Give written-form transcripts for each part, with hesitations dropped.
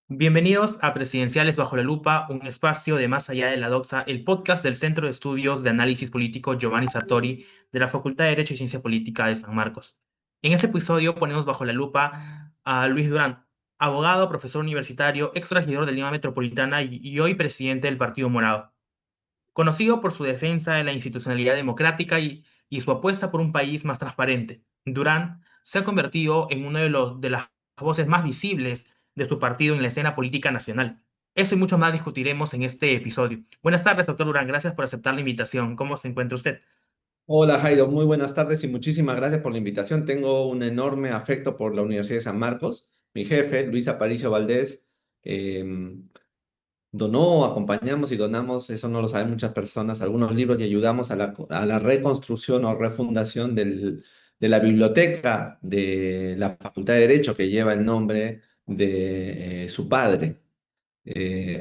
Bienvenidos a Presidenciales Bajo la Lupa, un espacio de más allá de la doxa, el podcast del Centro de Estudios de Análisis Político Giovanni Sartori de la Facultad de Derecho y Ciencia Política de San Marcos. En este episodio ponemos bajo la lupa a Luis Durán, abogado, profesor universitario, ex regidor de Lima Metropolitana y hoy presidente del Partido Morado. Conocido por su defensa de la institucionalidad democrática y su apuesta por un país más transparente, Durán se ha convertido en uno de las voces más visibles de su partido en la escena política nacional. Eso y mucho más discutiremos en este episodio. Buenas tardes, doctor Durán. Gracias por aceptar la invitación. ¿Cómo se encuentra usted? Hola Jairo, muy buenas tardes y muchísimas gracias por la invitación. Tengo un enorme afecto por la Universidad de San Marcos. Mi jefe, Luis Aparicio Valdés, donó, acompañamos y donamos, eso no lo saben muchas personas, algunos libros y ayudamos a la reconstrucción o refundación de la biblioteca de la Facultad de Derecho que lleva el nombre de su padre,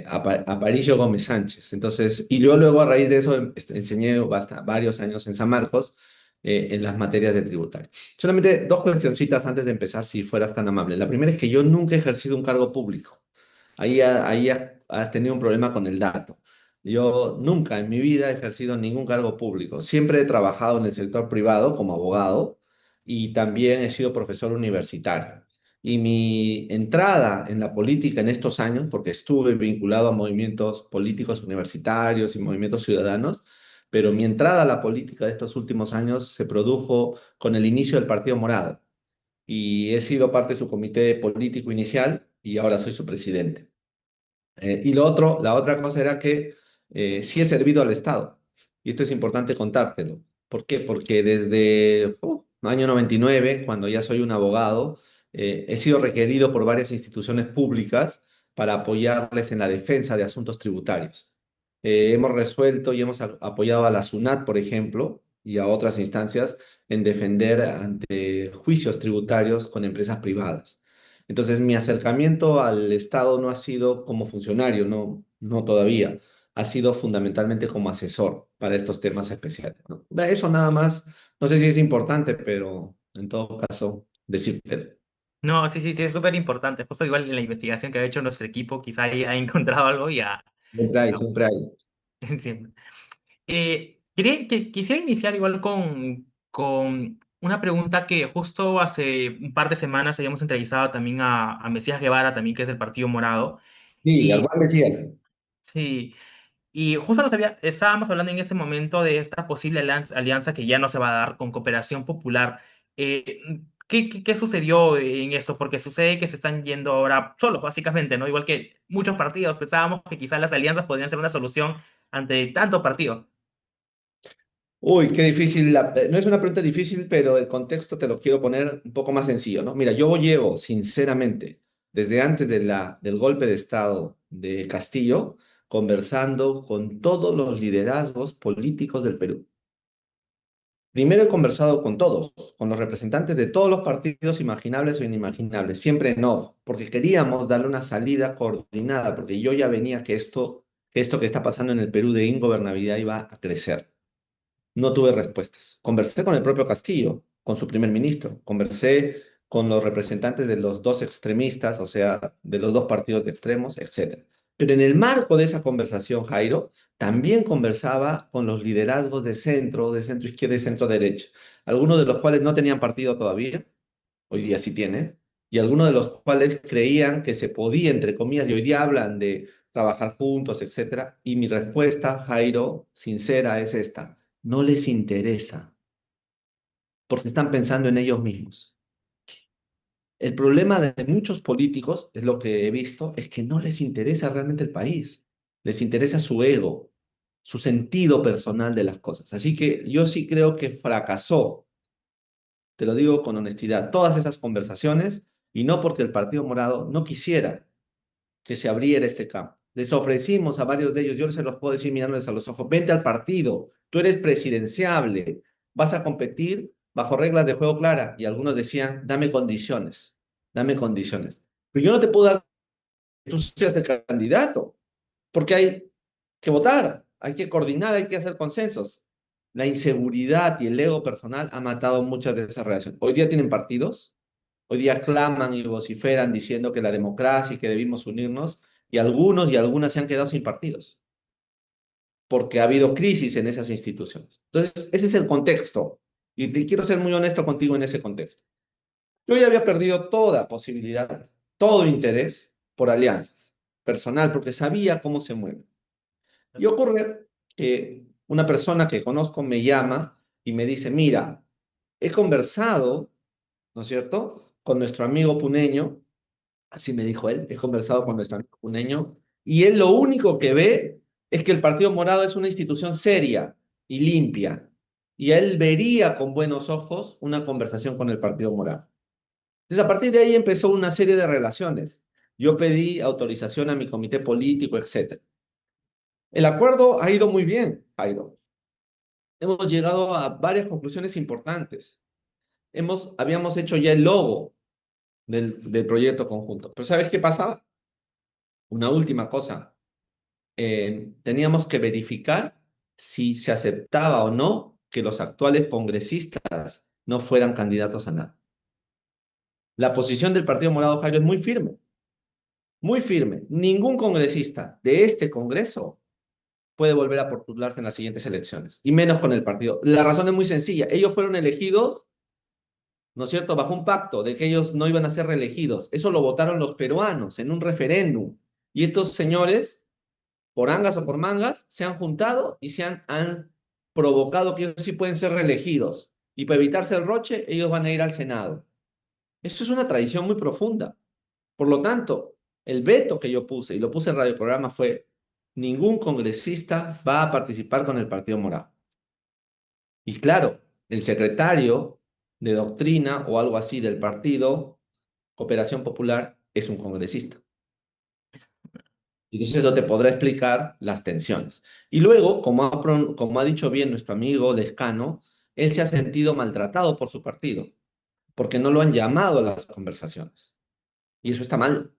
Aparicio Gómez Sánchez. Entonces, y yo luego a raíz de eso enseñé varios años en San Marcos en las materias de tributario. Solamente dos cuestioncitas antes de empezar, si fueras tan amable. La primera es que yo nunca he ejercido un cargo público. Ahí has tenido un problema con el dato. Yo nunca en mi vida he ejercido ningún cargo público. Siempre he trabajado en el sector privado como abogado y también he sido profesor universitario. Y mi entrada en la política en estos años, porque estuve vinculado a movimientos políticos universitarios y movimientos ciudadanos, pero mi entrada a la política de estos últimos años se produjo con el inicio del Partido Morado. Y he sido parte de su comité político inicial y ahora soy su presidente. Y la otra cosa era que sí he servido al Estado. Y esto es importante contártelo. ¿Por qué? Porque desde año 99, cuando ya soy un abogado, he sido requerido por varias instituciones públicas para apoyarles en la defensa de asuntos tributarios. Hemos resuelto y hemos apoyado a la SUNAT, por ejemplo, y a otras instancias en defender ante juicios tributarios con empresas privadas. Entonces, mi acercamiento al Estado no ha sido como funcionario, no todavía. Ha sido fundamentalmente como asesor para estos temas especiales, ¿no? Eso nada más, no sé si es importante, pero en todo caso, decirte. No, sí, sí, sí, es súper importante. Justo igual en la investigación que ha hecho nuestro equipo, quizá ha encontrado algo y Siempre hay, a- siempre hay. siempre. Quisiera iniciar igual con una pregunta que justo hace un par de semanas habíamos entrevistado también a Mesías Guevara, también que es del Partido Morado. Sí, al Y buen Mesías. sí, y justo estábamos hablando en ese momento de esta posible alianza que ya no se va a dar con Cooperación Popular. Eh, ¿Qué sucedió en esto? Porque sucede que se están yendo ahora solos, básicamente, ¿no? Igual que muchos partidos, pensábamos que quizás las alianzas podrían ser una solución ante tanto partido. Uy, qué difícil. No es una pregunta difícil, pero el contexto te lo quiero poner un poco más sencillo, ¿no? Mira, yo llevo, sinceramente, desde antes del golpe de Estado de Castillo, conversando con todos los liderazgos políticos del Perú. Primero he conversado con todos, con los representantes de todos los partidos imaginables o inimaginables, siempre no, porque queríamos darle una salida coordinada, porque yo ya venía que esto que está pasando en el Perú de ingobernabilidad iba a crecer. No tuve respuestas. Conversé con el propio Castillo, con su primer ministro, conversé con los representantes de los dos extremistas, o sea, de los dos partidos de extremos, etcétera. Pero en el marco de esa conversación, Jairo, también conversaba con los liderazgos de centro izquierda y centro derecha, algunos de los cuales no tenían partido todavía, hoy día sí tienen, y algunos de los cuales creían que se podía, entre comillas, y hoy día hablan de trabajar juntos, etcétera. Y mi respuesta, Jairo, sincera, es esta: no les interesa, porque están pensando en ellos mismos. El problema de muchos políticos, es lo que he visto, es que no les interesa realmente el país, les interesa su ego, su sentido personal de las cosas. Así que yo sí creo que fracasó, te lo digo con honestidad, todas esas conversaciones, y no porque el Partido Morado no quisiera que se abriera este campo. Les ofrecimos a varios de ellos, yo se los puedo decir mirándoles a los ojos: vente al partido, tú eres presidenciable, vas a competir bajo reglas de juego clara. Y algunos decían, dame condiciones. Pero yo no te puedo dar que tú seas el candidato, porque hay que votar, hay que coordinar, hay que hacer consensos. La inseguridad y el ego personal ha matado muchas de esas relaciones. Hoy día tienen partidos, hoy día claman y vociferan diciendo que la democracia y que debimos unirnos, y algunos y algunas se han quedado sin partidos, porque ha habido crisis en esas instituciones. Entonces, ese es el contexto, y quiero ser muy honesto contigo en ese contexto. Yo ya había perdido toda posibilidad, todo interés por alianzas, personal, porque sabía cómo se mueve. Y ocurre que una persona que conozco me llama y me dice, mira, he conversado, ¿no es cierto?, con nuestro amigo puneño, así me dijo él, he conversado con nuestro amigo puneño, y él lo único que ve es que el Partido Morado es una institución seria y limpia, y él vería con buenos ojos una conversación con el Partido Morado. Entonces, a partir de ahí empezó una serie de relaciones. Yo pedí autorización a mi comité político, etcétera. El acuerdo ha ido muy bien, Jairo. Hemos llegado a varias conclusiones importantes. Habíamos hecho ya el logo del proyecto conjunto. Pero ¿sabes qué pasaba? Una última cosa. Teníamos que verificar si se aceptaba o no que los actuales congresistas no fueran candidatos a nada. La posición del Partido Morado, Jairo, es muy firme, muy firme. Ningún congresista de este Congreso puede volver a postularse en las siguientes elecciones, y menos con el partido. La razón es muy sencilla. Ellos fueron elegidos, ¿no es cierto?, bajo un pacto de que ellos no iban a ser reelegidos. Eso lo votaron los peruanos en un referéndum. Y estos señores, por angas o por mangas, se han juntado y han provocado que ellos sí pueden ser reelegidos. Y para evitarse el roche, ellos van a ir al Senado. Eso es una tradición muy profunda. Por lo tanto, el veto que yo puse, y lo puse en radio programa, fue: ningún congresista va a participar con el Partido Morado. Y claro, el secretario de doctrina o algo así del partido Cooperación Popular es un congresista. Y entonces eso te podrá explicar las tensiones. Y luego, como ha dicho bien nuestro amigo Lescano, él se ha sentido maltratado por su partido, porque no lo han llamado a las conversaciones. Y eso está mal.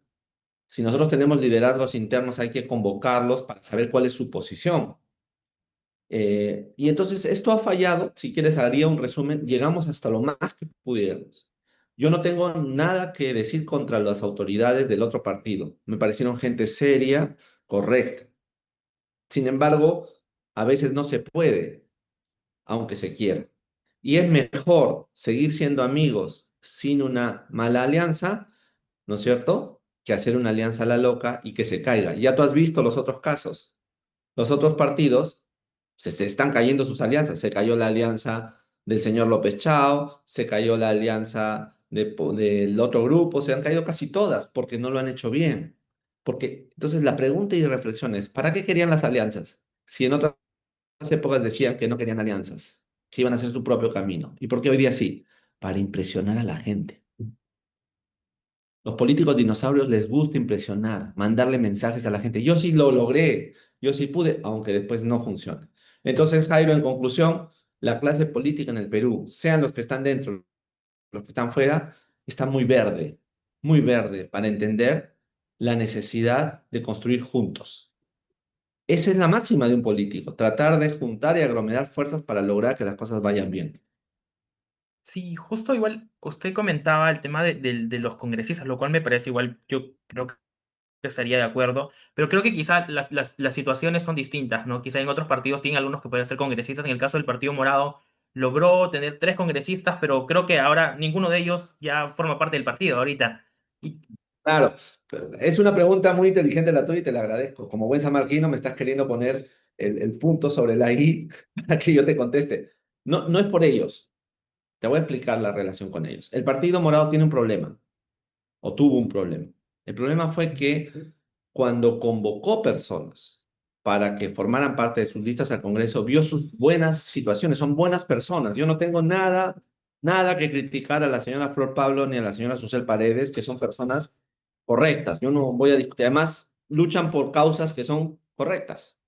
Si nosotros tenemos liderazgos internos, hay que convocarlos para saber cuál es su posición. Y entonces esto ha fallado. Si quieres, haría un resumen. Llegamos hasta lo más que pudiéramos. Yo no tengo nada que decir contra las autoridades del otro partido. Me parecieron gente seria, correcta. Sin embargo, a veces no se puede, aunque se quiera. Y es mejor seguir siendo amigos sin una mala alianza, ¿no es cierto?, que hacer una alianza a la loca y que se caiga. Ya tú has visto los otros casos. Los otros partidos se están cayendo sus alianzas. Se cayó la alianza del señor López Chao, se cayó la alianza del otro grupo, se han caído casi todas porque no lo han hecho bien. Porque entonces la pregunta y reflexión es, ¿para qué querían las alianzas? Si en otras épocas decían que no querían alianzas, que iban a hacer su propio camino. ¿Y por qué hoy día sí? Para impresionar a la gente. Los políticos dinosaurios les gusta impresionar, mandarle mensajes a la gente. Yo sí lo logré, yo sí pude, aunque después no funciona. Entonces, Jairo, en conclusión, la clase política en el Perú, sean los que están dentro, los que están fuera, está muy verde para entender la necesidad de construir juntos. Esa es la máxima de un político, tratar de juntar y aglomerar fuerzas para lograr que las cosas vayan bien. Sí, justo igual usted comentaba el tema de los congresistas, lo cual me parece igual, yo creo que estaría de acuerdo, pero creo que quizá las situaciones son distintas, ¿no? Quizá en otros partidos tienen algunos que pueden ser congresistas. En el caso del Partido Morado logró tener tres congresistas, pero creo que ahora ninguno de ellos ya forma parte del partido ahorita. Y Claro, es una pregunta muy inteligente la tuya y te la agradezco. Como buen samarquino me estás queriendo poner el punto sobre la I para que yo te conteste. No, no es por ellos. Te voy a explicar la relación con ellos. El Partido Morado tiene un problema, o tuvo un problema. El problema fue que cuando convocó personas para que formaran parte de sus listas al Congreso, vio sus buenas situaciones, son buenas personas. Yo no tengo nada que criticar a la señora Flor Pablo ni a la señora Susel Paredes, que son personas correctas. Yo no voy a discutir. Además, luchan por causas que son correctas.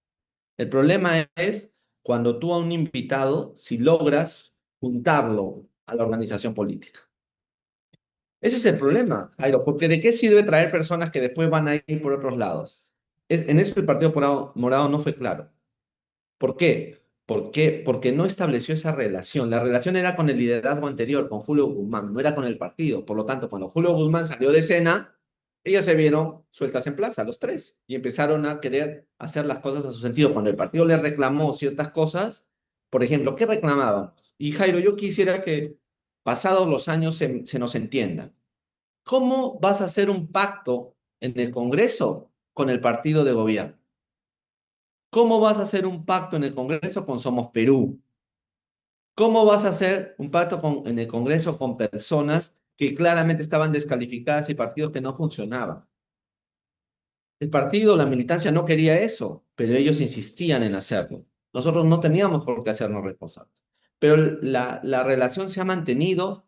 El problema es cuando tú a un invitado, si logras juntarlo a la organización política. Ese es el problema, Jairo, porque ¿de qué sirve traer personas que después van a ir por otros lados? En eso el Partido Morado no fue claro. ¿Por qué? ¿Por qué? Porque no estableció esa relación. La relación era con el liderazgo anterior, con Julio Guzmán, no era con el partido. Por lo tanto, cuando Julio Guzmán salió de escena, ellas se vieron sueltas en plaza, los tres, y empezaron a querer hacer las cosas a su sentido. Cuando el partido les reclamó ciertas cosas, por ejemplo, ¿qué reclamaban? Y Jairo, yo quisiera que pasados los años se nos entienda. ¿Cómo vas a hacer un pacto en el Congreso con el partido de gobierno? ¿Cómo vas a hacer un pacto en el Congreso con Somos Perú? ¿Cómo vas a hacer un pacto en el Congreso con personas que claramente estaban descalificadas y partidos que no funcionaban? El partido, la militancia no quería eso, pero ellos insistían en hacerlo. Nosotros no teníamos por qué hacernos responsables. Pero la relación se ha mantenido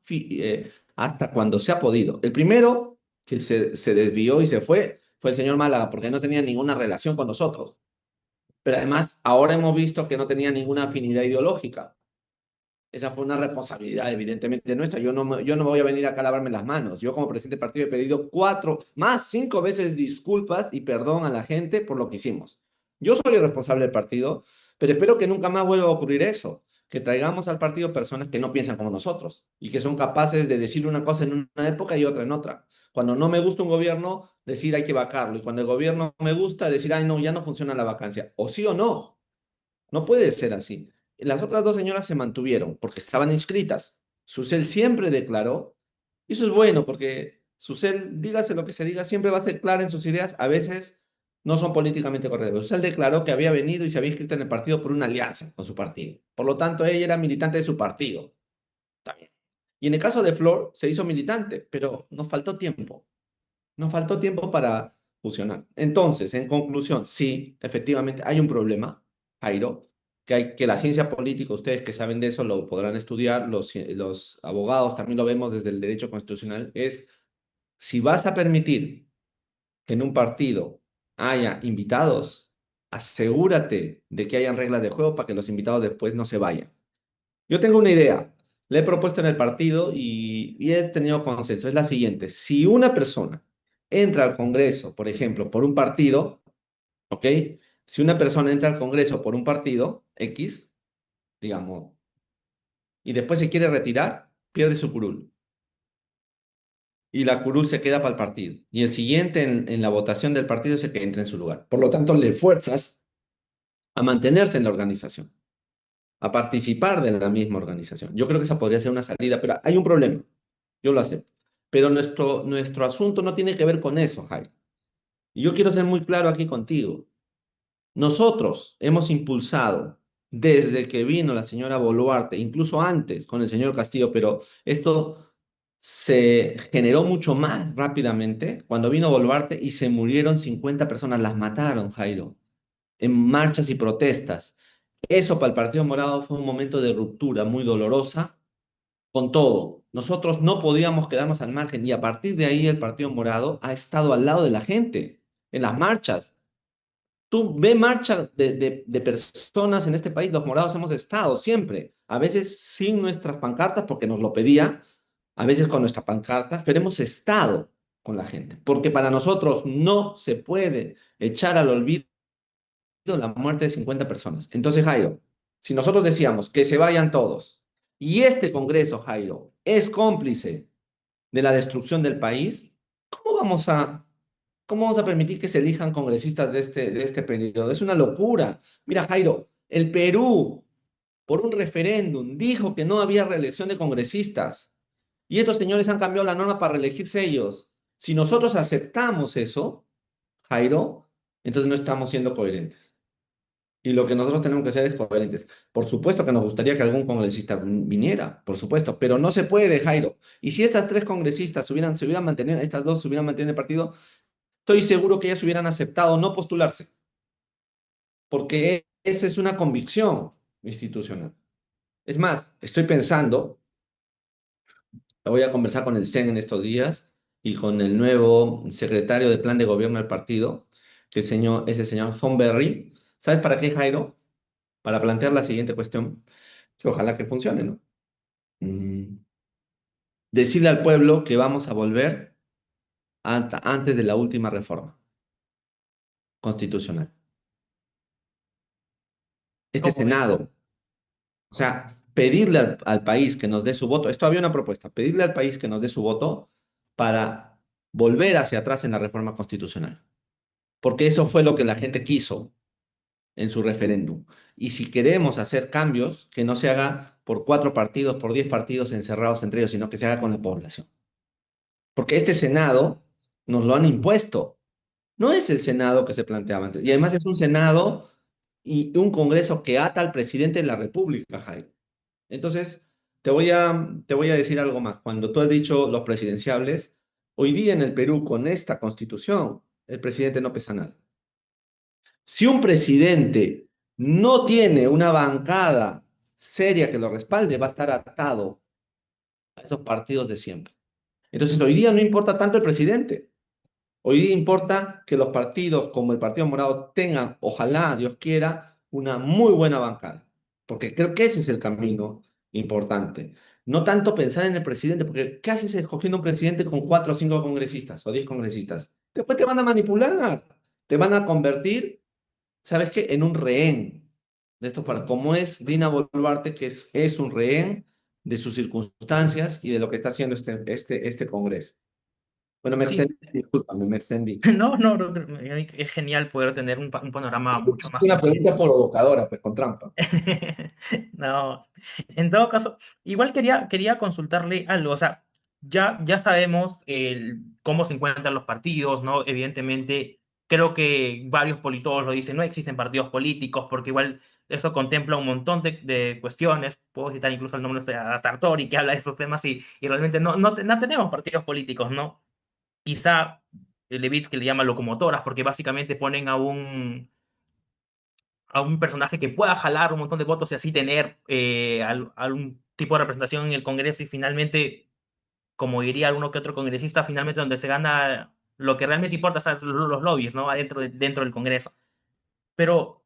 hasta cuando se ha podido. El primero que se desvió y se fue el señor Málaga, porque no tenía ninguna relación con nosotros. Pero además, ahora hemos visto que no tenía ninguna afinidad ideológica. Esa fue una responsabilidad, evidentemente, nuestra. Yo no voy a venir acá a lavarme las manos. Yo, como presidente del partido, he pedido 5 veces disculpas y perdón a la gente por lo que hicimos. Yo soy el responsable del partido, pero espero que nunca más vuelva a ocurrir eso. Que traigamos al partido personas que no piensan como nosotros y que son capaces de decir una cosa en una época y otra en otra. Cuando no me gusta un gobierno, decir hay que vacarlo. Y cuando el gobierno me gusta, decir, ay, no, ya no funciona la vacancia. O sí o no. No puede ser así. Las otras dos señoras se mantuvieron porque estaban inscritas. Susel siempre declaró, y eso es bueno porque Susel, dígase lo que se diga, siempre va a ser clara en sus ideas, a veces no son políticamente correctas. Susel declaró que había venido y se había inscrito en el partido por una alianza con su partido. Por lo tanto, ella era militante de su partido. Está bien. Y en el caso de Flor, se hizo militante, pero nos faltó tiempo. Nos faltó tiempo para fusionar. Entonces, en conclusión, sí, efectivamente hay un problema, Jairo, que la ciencia política, ustedes que saben de eso lo podrán estudiar, los abogados también lo vemos desde el derecho constitucional, es si vas a permitir que en un partido haya invitados, asegúrate de que hayan reglas de juego para que los invitados después no se vayan. Yo tengo una idea, la he propuesto en el partido y he tenido consenso. Es la siguiente, si una persona entra al Congreso, por ejemplo, por un partido, ¿ok? Si una persona entra al Congreso por un partido X, digamos, y después se quiere retirar, pierde su curul. Y la curul se queda para el partido. Y el siguiente en la votación del partido es el que entra en su lugar. Por lo tanto, le fuerzas a mantenerse en la organización, a participar de la misma organización. Yo creo que esa podría ser una salida, pero hay un problema. Yo lo acepto. Pero nuestro asunto no tiene que ver con eso, Jaime. Y yo quiero ser muy claro aquí contigo. Nosotros hemos impulsado desde que vino la señora Boluarte, incluso antes con el señor Castillo, pero esto se generó mucho más rápidamente cuando vino Boluarte y se murieron 50 personas, las mataron, Jairo, en marchas y protestas. Eso para el Partido Morado fue un momento de ruptura muy dolorosa con todo. Nosotros no podíamos quedarnos al margen y a partir de ahí el Partido Morado ha estado al lado de la gente en las marchas. Tú ve marcha de personas en este país, los morados hemos estado siempre, a veces sin nuestras pancartas porque nos lo pedía, a veces con nuestras pancartas, pero hemos estado con la gente, porque para nosotros no se puede echar al olvido la muerte de 50 personas. Entonces, Jairo, si nosotros decíamos que se vayan todos y este Congreso, Jairo, es cómplice de la destrucción del país, ¿cómo vamos a, cómo vamos a permitir que se elijan congresistas de este periodo? Es una locura. Mira, Jairo, el Perú, por un referéndum, dijo que no había reelección de congresistas y estos señores han cambiado la norma para reelegirse ellos. Si nosotros aceptamos eso, Jairo, entonces no estamos siendo coherentes. Y lo que nosotros tenemos que hacer es coherentes. Por supuesto que nos gustaría que algún congresista viniera, por supuesto, pero no se puede, Jairo. Y si estas tres congresistas se hubieran mantenido, estas dos se hubieran mantenido en el partido, estoy seguro que ellas hubieran aceptado no postularse, porque esa es una convicción institucional. Es más, estoy pensando, voy a conversar con el CEN en estos días y con el nuevo secretario de Plan de Gobierno del partido, que es el señor Fonberry. ¿Sabes para qué, Jairo? Para plantear la siguiente cuestión, que ojalá que funcione, ¿no? Mm, Decirle al pueblo que vamos a volver antes de la última reforma constitucional. Este ¿Cómo es? Senado, O sea, pedirle al país que nos dé su voto, esto había una propuesta, pedirle al país que nos dé su voto para volver hacia atrás en la reforma constitucional, porque eso fue lo que la gente quiso en su referéndum. Y si queremos hacer cambios, que no se haga por 4 partidos, por 10 partidos encerrados entre ellos, sino que se haga con la población. Porque este Senado nos lo han impuesto. No es el Senado que se planteaba antes. Y además es un Senado y un Congreso que ata al presidente de la República, Jaime. Entonces, te voy a decir algo más. Cuando tú has dicho los presidenciables, hoy día en el Perú, con esta constitución, el presidente no pesa nada. Si un presidente no tiene una bancada seria que lo respalde, va a estar atado a esos partidos de siempre. Entonces, hoy día no importa tanto el presidente. Hoy día importa que los partidos como el Partido Morado tengan, ojalá Dios quiera, una muy buena bancada, porque creo que ese es el camino importante. No tanto pensar en el presidente, porque ¿qué haces escogiendo un presidente con 4 o 5 congresistas o 10 congresistas? Después te van a manipular, te van a convertir, ¿sabes qué?, en un rehén de esto para, como es Dina Boluarte, que es un rehén de sus circunstancias y de lo que está haciendo este Congreso. Bueno, me Sí, extendí, discúlpame, me extendí. no, no, es genial poder tener un panorama mucho más Una completo. pregunta provocadora, pues con trampa. No, en todo caso, igual quería consultarle algo, o sea, ya sabemos cómo se encuentran los partidos, ¿no? Evidentemente, creo que varios politólogos lo dicen, no existen partidos políticos, porque igual eso contempla un montón de cuestiones, puedo citar incluso el nombre de Sartori, que habla de esos temas, y realmente no tenemos partidos políticos, ¿no? Quizá Levitsky le llama locomotoras, porque básicamente ponen a un personaje que pueda jalar un montón de votos y así tener algún tipo de representación en el Congreso y finalmente, como diría alguno que otro congresista, finalmente donde se gana lo que realmente importa son los lobbies, ¿no? Dentro del Congreso. Pero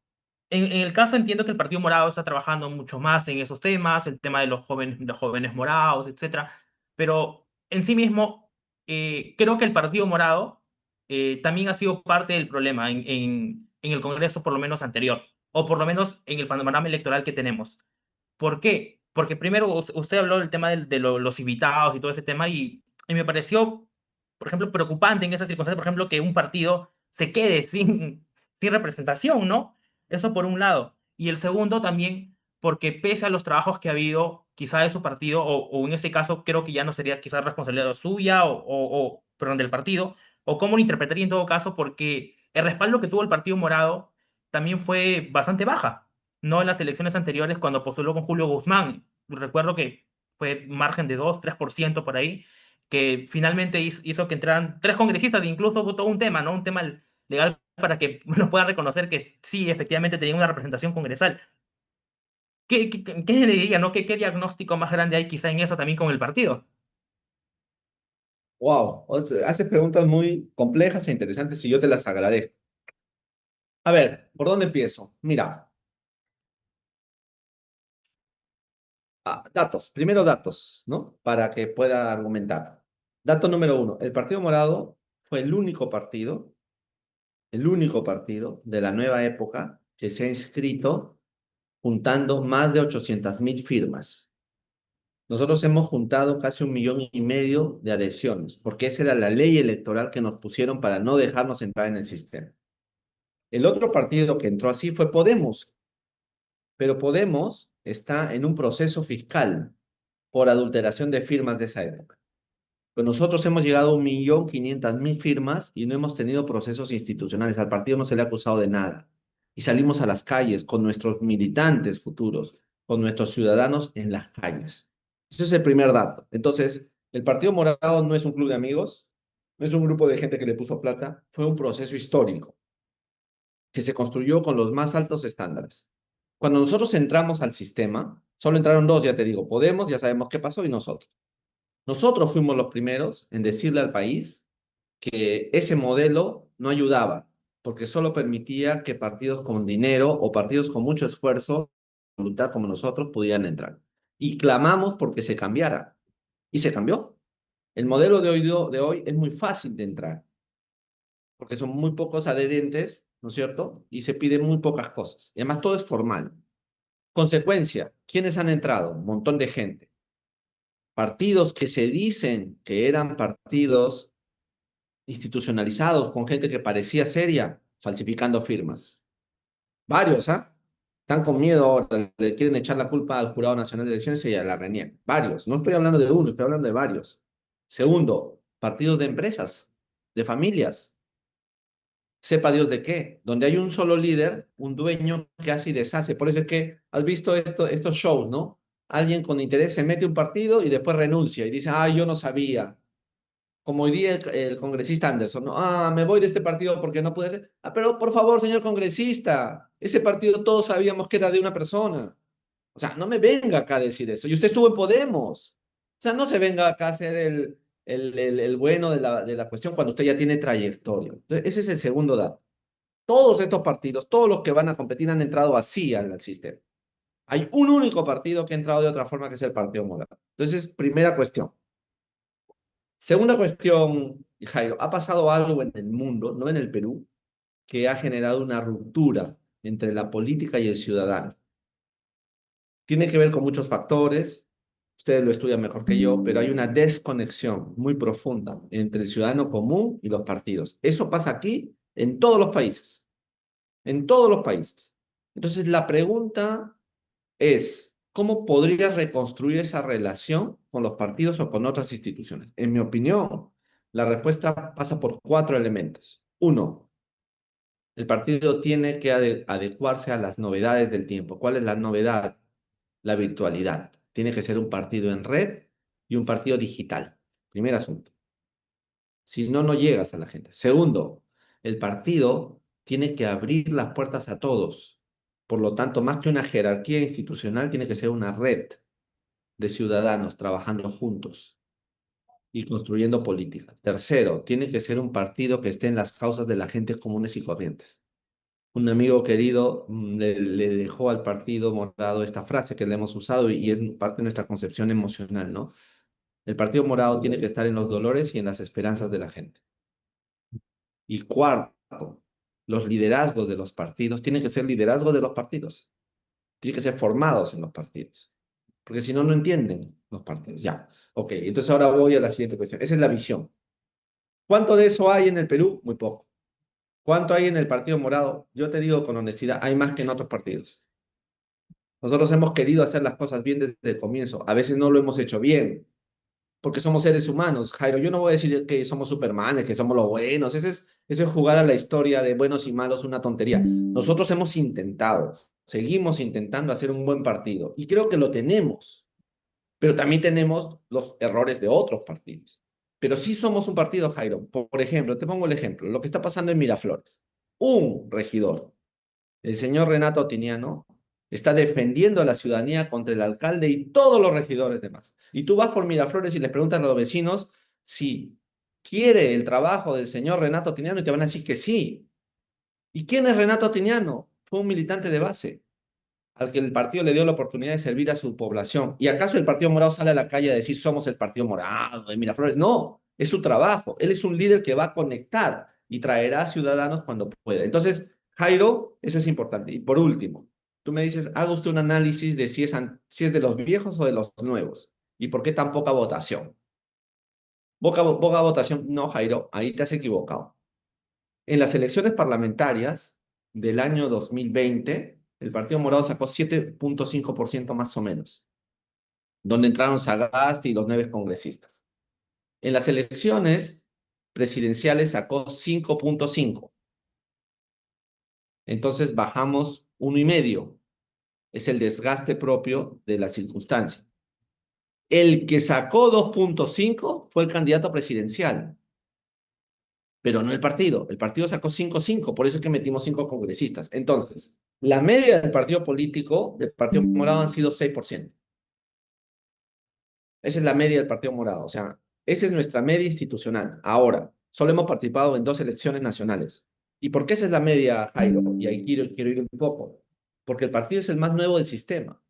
en el caso entiendo que el Partido Morado está trabajando mucho más en esos temas, el tema de los jóvenes morados, etcétera. Pero en sí mismo, creo que el Partido Morado también ha sido parte del problema en el Congreso, por lo menos anterior, o por lo menos en el panorama electoral que tenemos. ¿Por qué? Porque primero usted habló del tema los invitados y todo ese tema, y me pareció, por ejemplo, preocupante en esas circunstancias, por ejemplo, que un partido se quede sin representación, ¿no? Eso por un lado. Y el segundo también, porque pese a los trabajos que ha habido, quizá de su partido, o en este caso creo que ya no sería quizás responsabilidad suya perdón, del partido, o cómo lo interpretaría en todo caso, porque el respaldo que tuvo el Partido Morado también fue bastante baja, no en las elecciones anteriores cuando postuló con Julio Guzmán. Recuerdo que fue margen de 2-3% por ahí, que finalmente hizo que entraran 3 congresistas, e incluso votó un tema, ¿no? Un tema legal para que uno pueda reconocer que sí, efectivamente tenía una representación congresal. ¿Qué le diría, no? ¿Qué diagnóstico más grande hay quizá en eso también con el partido? Wow, haces preguntas muy complejas e interesantes y yo te las agradezco. A ver, ¿por dónde empiezo? Mira, datos, primero datos, ¿no? Para que pueda argumentar. Dato número uno, el Partido Morado fue el único partido de la nueva época que se ha inscrito juntando más de 800.000 firmas. Nosotros hemos juntado casi 1,5 millones de adhesiones, porque esa era la ley electoral que nos pusieron para no dejarnos entrar en el sistema. El otro partido que entró así fue Podemos, pero Podemos está en un proceso fiscal por adulteración de firmas de esa época. Pues nosotros hemos llegado a 1,500,000 firmas y no hemos tenido procesos institucionales. Al partido no se le ha acusado de nada. Y salimos a las calles con nuestros militantes futuros, con nuestros ciudadanos en las calles. Ese es el primer dato. Entonces, el Partido Morado no es un club de amigos, no es un grupo de gente que le puso plata, fue un proceso histórico que se construyó con los más altos estándares. Cuando nosotros entramos al sistema, solo entraron dos, ya te digo, Podemos, ya sabemos qué pasó, y nosotros. Nosotros fuimos los primeros en decirle al país que ese modelo no ayudaba, porque solo permitía que partidos con dinero o partidos con mucho esfuerzo, voluntad como nosotros, pudieran entrar. Y clamamos porque se cambiara. Y se cambió. El modelo de hoy es muy fácil de entrar, porque son muy pocos adherentes, ¿no es cierto? Y se piden muy pocas cosas. Y además todo es formal. Consecuencia, ¿quiénes han entrado? Un montón de gente. Partidos que se dicen que eran partidos institucionalizados, con gente que parecía seria, falsificando firmas. Varios, ¿ah? Están con miedo ahora, le quieren echar la culpa al Jurado Nacional de Elecciones y a la reniegan. Varios, no estoy hablando de uno, estoy hablando de varios. Segundo, partidos de empresas, de familias, sepa Dios de qué, donde hay un solo líder, un dueño que hace y deshace. Por eso es que has visto estos shows, ¿no? Alguien con interés se mete a un partido y después renuncia y dice, ah, yo no sabía. Como hoy día el congresista Anderson, ¿no? Ah, me voy de este partido porque no pude ser. Ah, pero por favor, señor congresista, ese partido todos sabíamos que era de una persona. O sea, no me venga acá a decir eso. Y usted estuvo en Podemos. O sea, no se venga acá a ser el bueno de la cuestión cuando usted ya tiene trayectoria. Entonces, ese es el segundo dato. Todos estos partidos, todos los que van a competir han entrado así al sistema. Hay un único partido que ha entrado de otra forma, que es el Partido Morado. Entonces, primera cuestión. Segunda cuestión, Jairo, ha pasado algo en el mundo, no en el Perú, que ha generado una ruptura entre la política y el ciudadano. Tiene que ver con muchos factores, ustedes lo estudian mejor que yo, pero hay una desconexión muy profunda entre el ciudadano común y los partidos. Eso pasa aquí en todos los países, en todos los países. Entonces, la pregunta es, ¿cómo podrías reconstruir esa relación con los partidos o con otras instituciones? En mi opinión, la respuesta pasa por cuatro elementos. Uno, el partido tiene que adecuarse a las novedades del tiempo. ¿Cuál es la novedad? La virtualidad. Tiene que ser un partido en red y un partido digital. Primer asunto. Si no, no llegas a la gente. Segundo, el partido tiene que abrir las puertas a todos. Por lo tanto, más que una jerarquía institucional, tiene que ser una red de ciudadanos trabajando juntos y construyendo política. Tercero, tiene que ser un partido que esté en las causas de la gente comunes y corrientes. Un amigo querido le dejó al Partido Morado esta frase que le hemos usado y es parte de nuestra concepción emocional, ¿no? El Partido Morado tiene que estar en los dolores y en las esperanzas de la gente. Y cuarto, los liderazgos de los partidos tienen que ser liderazgo de los partidos. Tienen que ser formados en los partidos. Porque si no, no entienden los partidos. Ya. Ok, entonces ahora voy a la siguiente cuestión. Esa es la visión. ¿Cuánto de eso hay en el Perú? Muy poco. ¿Cuánto hay en el Partido Morado? Yo te digo con honestidad, hay más que en otros partidos. Nosotros hemos querido hacer las cosas bien desde el comienzo. A veces no lo hemos hecho bien, porque somos seres humanos. Jairo, yo no voy a decir que somos supermanes, que somos los buenos. Eso es jugar a la historia de buenos y malos, una tontería. Nosotros hemos intentado, seguimos intentando hacer un buen partido y creo que lo tenemos, pero también tenemos los errores de otros partidos. Pero sí somos un partido, Jairo. Por ejemplo, te pongo el ejemplo, lo que está pasando en Miraflores. Un regidor, el señor Renato Tiniano, está defendiendo a la ciudadanía contra el alcalde y todos los regidores demás. Y tú vas por Miraflores y les preguntas a los vecinos si quiere el trabajo del señor Renato Tiniano y te van a decir que sí. ¿Y quién es Renato Tiniano? Fue un militante de base al que el partido le dio la oportunidad de servir a su población. ¿Y acaso el Partido Morado sale a la calle a decir somos el Partido Morado de Miraflores? No, es su trabajo. Él es un líder que va a conectar y traerá a ciudadanos cuando pueda. Entonces, Jairo, eso es importante. Y por último, tú me dices, haga usted un análisis de si es de los viejos o de los nuevos. ¿Y por qué tan poca votación? Poca votación. No, Jairo, ahí te has equivocado. En las elecciones parlamentarias del año 2020, el Partido Morado sacó 7,5% más o menos, donde entraron Sagasti y los 9 congresistas. En las elecciones presidenciales sacó 5,5. Entonces bajamos 1,5. Es el desgaste propio de la circunstancia. El que sacó 2,5 fue el candidato presidencial, pero no el partido. El partido sacó 5,5, por eso es que metimos 5 congresistas. Entonces, la media del partido político, del Partido Morado, han sido 6%. Esa es la media del Partido Morado. O sea, esa es nuestra media institucional. Ahora, solo hemos participado en 2 elecciones nacionales. ¿Y por qué esa es la media, Jairo? Y ahí quiero ir un poco. Porque el partido es el más nuevo del sistema.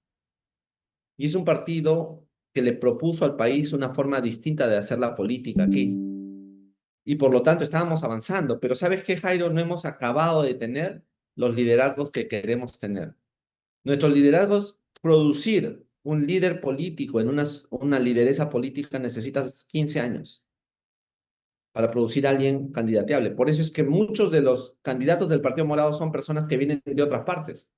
Y es un partido que le propuso al país una forma distinta de hacer la política aquí. Y por lo tanto estábamos avanzando. Pero ¿sabes qué, Jairo? No hemos acabado de tener los liderazgos que queremos tener. Nuestros liderazgos, producir un líder político en una lideresa política necesitas 15 años para producir a alguien candidateable. Por eso es que muchos de los candidatos del Partido Morado son personas que vienen de otras partes,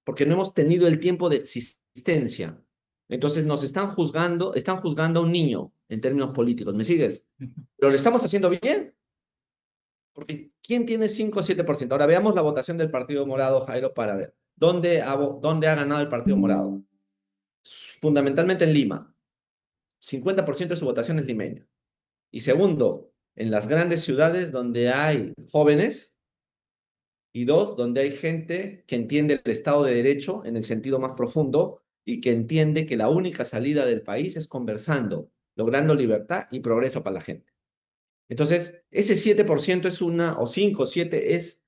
porque no hemos tenido el tiempo de existencia. Entonces nos están juzgando a un niño en términos políticos. ¿Me sigues? Pero lo estamos haciendo bien, porque ¿quién tiene 5 o 7%? Ahora veamos la votación del Partido Morado, Jairo, para ver dónde ha ganado el Partido Morado. Fundamentalmente en Lima. 50% de su votación es limeña. Y segundo, en las grandes ciudades donde hay jóvenes, y dos, donde hay gente que entiende el Estado de Derecho en el sentido más profundo y que entiende que la única salida del país es conversando, logrando libertad y progreso para la gente. Entonces, ese 7% es o 5 o 7 es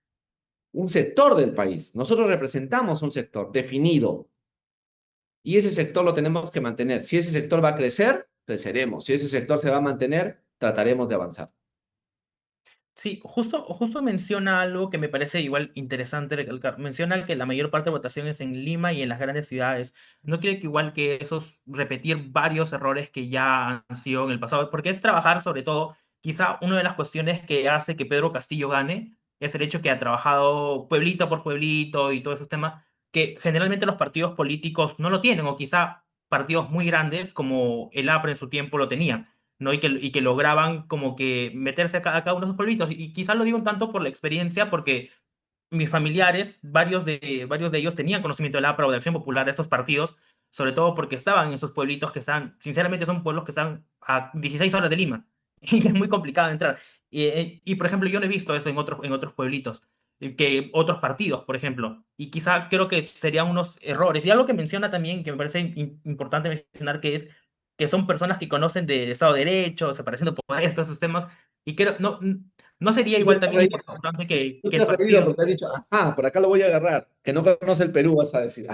un sector del país. Nosotros representamos un sector definido y ese sector lo tenemos que mantener. Si ese sector va a crecer, creceremos. Si ese sector se va a mantener, trataremos de avanzar. Sí, justo menciona algo que me parece igual interesante recalcar. Menciona que la mayor parte de votación es en Lima y en las grandes ciudades. ¿No cree que igual que esos repetir varios errores que ya han sido en el pasado? Porque es trabajar sobre todo, quizá una de las cuestiones que hace que Pedro Castillo gane es el hecho que ha trabajado pueblito por pueblito y todos esos temas que generalmente los partidos políticos no lo tienen, o quizá partidos muy grandes como el APRA en su tiempo lo tenían. ¿No? Y que lograban como que meterse a cada uno de esos pueblitos. Y quizás lo digo un tanto por la experiencia, porque mis familiares, varios de ellos tenían conocimiento de la APRA o de Acción Popular, de estos partidos, sobre todo porque estaban en esos pueblitos que están, sinceramente son pueblos que están a 16 horas de Lima, y es muy complicado entrar. Y, por ejemplo, yo no he visto eso en otros pueblitos, que otros partidos, por ejemplo, y quizá creo que serían unos errores. Y algo que menciona también, que me parece importante mencionar, que son personas que conocen de Estado de Derecho, separación de poderes, todos esos temas, y creo, no sería Tú te igual has también reído, importante que tú te el has reído partido. porque has dicho, ajá, por acá lo voy a agarrar. Que no conoce el Perú, vas a decir.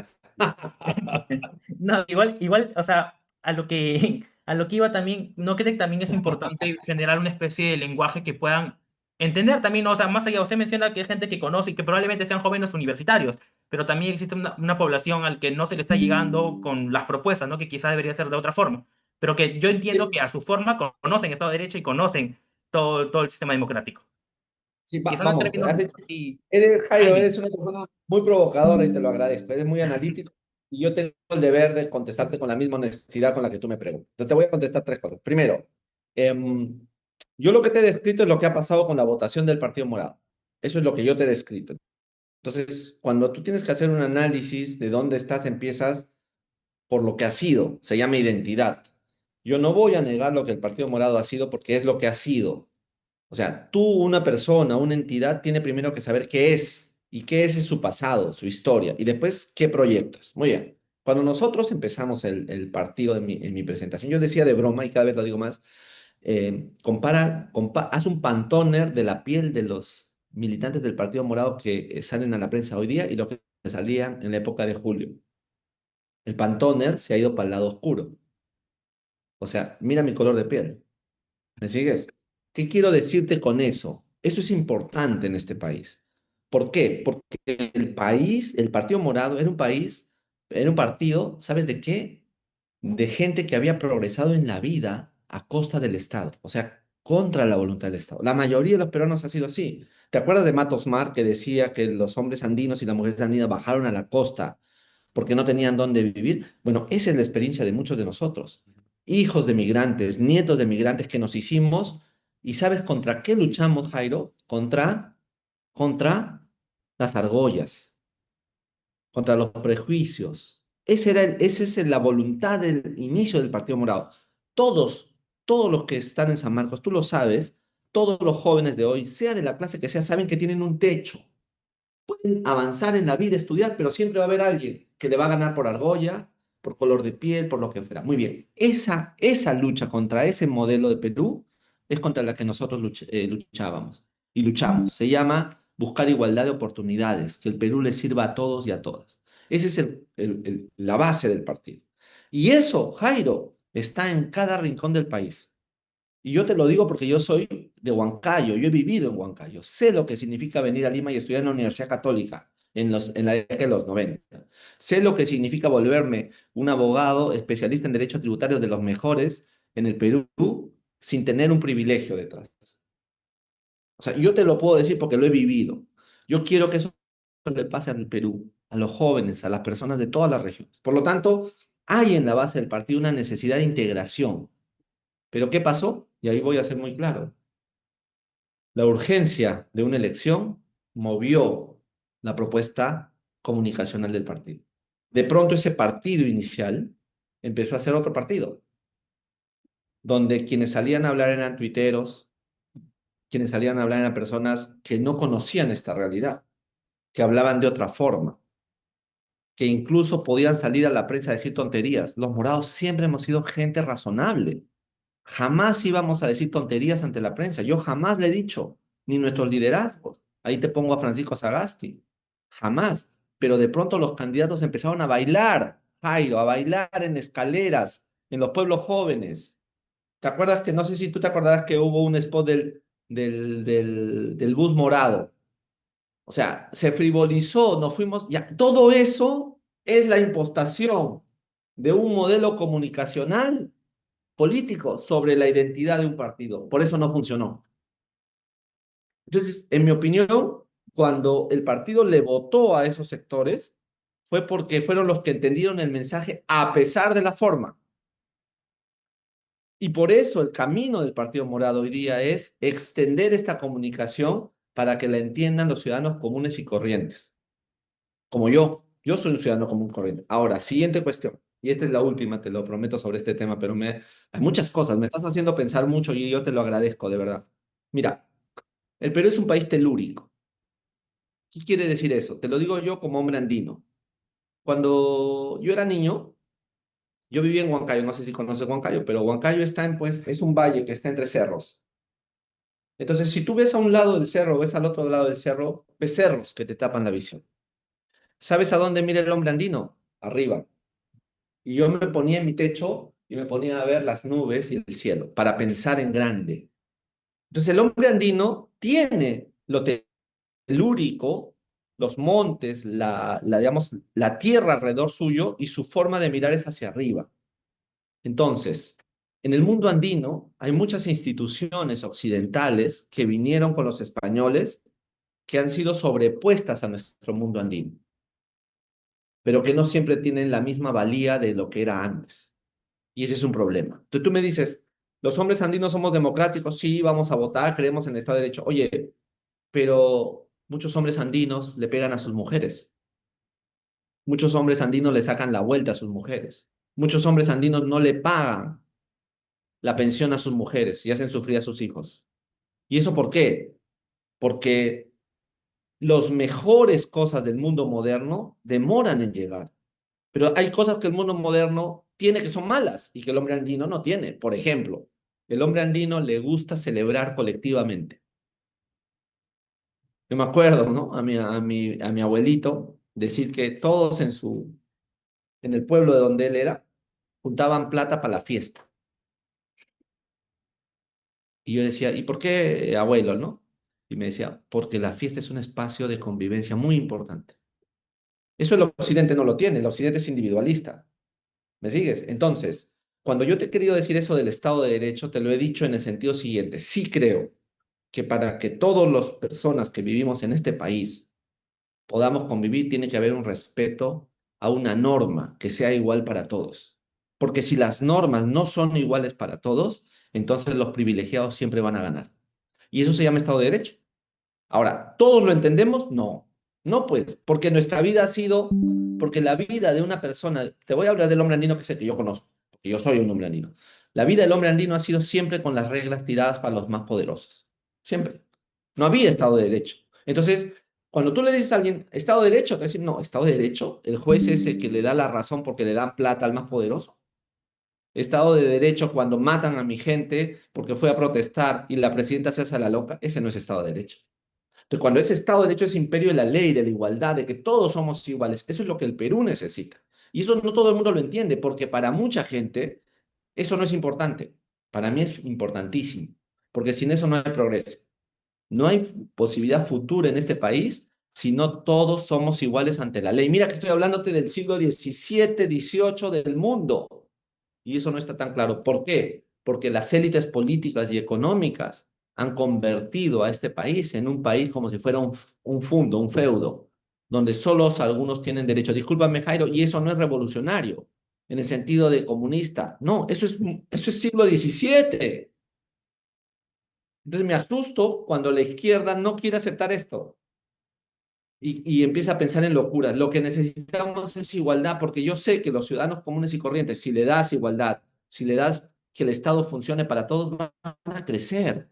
No, igual, o sea, a lo que iba también, ¿no cree que también es importante generar una especie de lenguaje que puedan entender también, ¿no? O sea, más allá, usted menciona que hay gente que conoce y que probablemente sean jóvenes universitarios, pero también existe una población al que no se le está llegando con las propuestas, ¿no? Que quizás debería ser de otra forma, pero que yo entiendo Sí, que a su forma conocen Estado de Derecho y conocen todo el sistema democrático. sí, Quizás no cree vamos, que no, sí, sí, Jairo, Andy. eres una persona muy provocadora y te lo agradezco. Eres muy analítico y yo tengo el deber de contestarte con la misma honestidad con la que tú me preguntas. Entonces te voy a contestar tres cosas. Primero, em, yo lo que te he descrito es lo que ha pasado con la votación del Partido Morado. Eso es lo que yo te he descrito. Entonces, cuando tú tienes que hacer un análisis de dónde estás, empiezas por lo que ha sido. Se llama identidad. Yo no voy a negar lo que el Partido Morado ha sido porque es lo que ha sido. O sea, tú, una persona, una entidad, tiene primero que saber qué es y qué es su pasado, su historia, y después qué proyectas. Muy bien. Cuando nosotros empezamos el partido en mi presentación, yo decía de broma, y cada vez lo digo más, haz un pantoner de la piel de los militantes del Partido Morado que salen a la prensa hoy día y lo que salían en la época de Julio. El pantoner se ha ido para el lado oscuro. O sea, mira mi color de piel. ¿Me sigues? ¿Qué quiero decirte con eso? Eso es importante en este país. ¿Por qué? Porque el país, el Partido Morado, era un partido, ¿sabes de qué? De gente que había progresado en la vida a costa del Estado, o sea, contra la voluntad del Estado. La mayoría de los peruanos ha sido así. ¿Te acuerdas de Matos Mar que decía que los hombres andinos y las mujeres andinas bajaron a la costa porque no tenían dónde vivir? Bueno, esa es la experiencia de muchos de nosotros, hijos de migrantes, nietos de migrantes que nos hicimos. ¿Y sabes contra qué luchamos, Jairo? Contra las argollas, contra los prejuicios. Esa es la voluntad del inicio del Partido Morado. Todos, todos los que están en San Marcos, tú lo sabes, todos los jóvenes de hoy, sea de la clase que sea, saben que tienen un techo, pueden avanzar en la vida, estudiar, pero siempre va a haber alguien que le va a ganar por argolla, por color de piel, por lo que fuera. Muy bien, esa lucha contra ese modelo de Perú es contra la que nosotros luchábamos y luchamos. Se llama buscar igualdad de oportunidades, que el Perú le sirva a todos y a todas. Esa es la base del partido. Y eso, Jairo, está en cada rincón del país. Y yo te lo digo porque yo soy de Huancayo, yo he vivido en Huancayo, sé lo que significa venir a Lima y estudiar en la Universidad Católica en la década de los 90. Sé lo que significa volverme un abogado especialista en derecho tributario de los mejores en el Perú sin tener un privilegio detrás. O sea, yo te lo puedo decir porque lo he vivido. Yo quiero que eso le pase al Perú, a los jóvenes, a las personas de todas las regiones. Por lo tanto, hay en la base del partido una necesidad de integración. Pero ¿qué pasó? Y ahí voy a ser muy claro. La urgencia de una elección movió la propuesta comunicacional del partido. De pronto ese partido inicial empezó a ser otro partido, donde quienes salían a hablar eran tuiteros, quienes salían a hablar eran personas que no conocían esta realidad, que hablaban de otra forma, que incluso podían salir a la prensa a decir tonterías. Los morados siempre hemos sido gente razonable. Jamás íbamos a decir tonterías ante la prensa. Yo jamás le he dicho, ni nuestros liderazgos. Ahí te pongo a Francisco Sagasti. Jamás. Pero de pronto los candidatos empezaron a bailar, Jairo, a bailar en escaleras, en los pueblos jóvenes. ¿Te acuerdas que, no sé si tú te acordarás que hubo un spot del bus morado? O sea, se frivolizó, nos fuimos, ya, todo eso es la impostación de un modelo comunicacional político sobre la identidad de un partido. Por eso no funcionó. Entonces, en mi opinión, cuando el partido le votó a esos sectores, fue porque fueron los que entendieron el mensaje a pesar de la forma. Y por eso el camino del Partido Morado hoy día es extender esta comunicación para que la entiendan los ciudadanos comunes y corrientes. Como yo. Yo soy un ciudadano común corriente. Ahora, siguiente cuestión. Y esta es la última, te lo prometo, sobre este tema, pero hay muchas cosas. Me estás haciendo pensar mucho y yo te lo agradezco, de verdad. Mira, el Perú es un país telúrico. ¿Qué quiere decir eso? Te lo digo yo como hombre andino. Cuando yo era niño, yo vivía en Huancayo, no sé si conoces Huancayo, pero Huancayo está pues, es un valle que está entre cerros. Entonces, si tú ves a un lado del cerro o ves al otro lado del cerro, ves cerros que te tapan la visión. ¿Sabes a dónde mira el hombre andino? Arriba. Y yo me ponía en mi techo y me ponía a ver las nubes y el cielo para pensar en grande. Entonces, el hombre andino tiene lo telúrico, los montes, digamos, la tierra alrededor suyo y su forma de mirar es hacia arriba. Entonces, en el mundo andino hay muchas instituciones occidentales que vinieron con los españoles que han sido sobrepuestas a nuestro mundo andino, pero que no siempre tienen la misma valía de lo que era antes. Y ese es un problema. Entonces tú me dices, los hombres andinos somos democráticos, sí, vamos a votar, creemos en el Estado de Derecho. Oye, pero muchos hombres andinos le pegan a sus mujeres. Muchos hombres andinos le sacan la vuelta a sus mujeres. Muchos hombres andinos no le pagan la pensión a sus mujeres y hacen sufrir a sus hijos. ¿Y eso por qué? Porque las mejores cosas del mundo moderno demoran en llegar. Pero hay cosas que el mundo moderno tiene que son malas y que el hombre andino no tiene. Por ejemplo, el hombre andino le gusta celebrar colectivamente. Yo me acuerdo, ¿no? A mi abuelito decir que todos en el pueblo de donde él era, juntaban plata para la fiesta. Y yo decía, ¿y por qué, abuelo, no? Y me decía, porque la fiesta es un espacio de convivencia muy importante. Eso el occidente no lo tiene, el occidente es individualista. ¿Me sigues? Entonces, cuando yo te he querido decir eso del Estado de Derecho, te lo he dicho en el sentido siguiente. Sí creo que para que todas las personas que vivimos en este país podamos convivir, tiene que haber un respeto a una norma que sea igual para todos. Porque si las normas no son iguales para todos, entonces los privilegiados siempre van a ganar. Y eso se llama Estado de Derecho. Ahora, ¿todos lo entendemos? No. No, pues, porque nuestra vida ha sido, porque la vida de una persona, te voy a hablar del hombre andino que sé que yo conozco, porque yo soy un hombre andino. La vida del hombre andino ha sido siempre con las reglas tiradas para los más poderosos. Siempre. No había Estado de Derecho. Entonces, cuando tú le dices a alguien, Estado de Derecho, te va a decir, no, Estado de Derecho, el juez es el que le da la razón porque le dan plata al más poderoso. Estado de Derecho cuando matan a mi gente porque fue a protestar y la presidenta se hace la loca, ese no es Estado de Derecho. Entonces, cuando ese Estado de Derecho es imperio de la ley, de la igualdad, de que todos somos iguales, eso es lo que el Perú necesita. Y eso no todo el mundo lo entiende, porque para mucha gente eso no es importante. Para mí es importantísimo, porque sin eso no hay progreso. No hay posibilidad futura en este país si no todos somos iguales ante la ley. Mira que estoy hablándote del siglo XVII, XVIII del mundo. Y eso no está tan claro. ¿Por qué? Porque las élites políticas y económicas han convertido a este país en un país como si fuera un fundo, un feudo, donde solo algunos tienen derecho. Discúlpame, Jairo, y eso no es revolucionario en el sentido de comunista. No, eso es siglo XVII. Entonces me asusto cuando la izquierda no quiere aceptar esto y empieza a pensar en locuras. Lo que necesitamos es igualdad, porque yo sé que los ciudadanos comunes y corrientes, si le das igualdad, si le das que el Estado funcione para todos, van a crecer.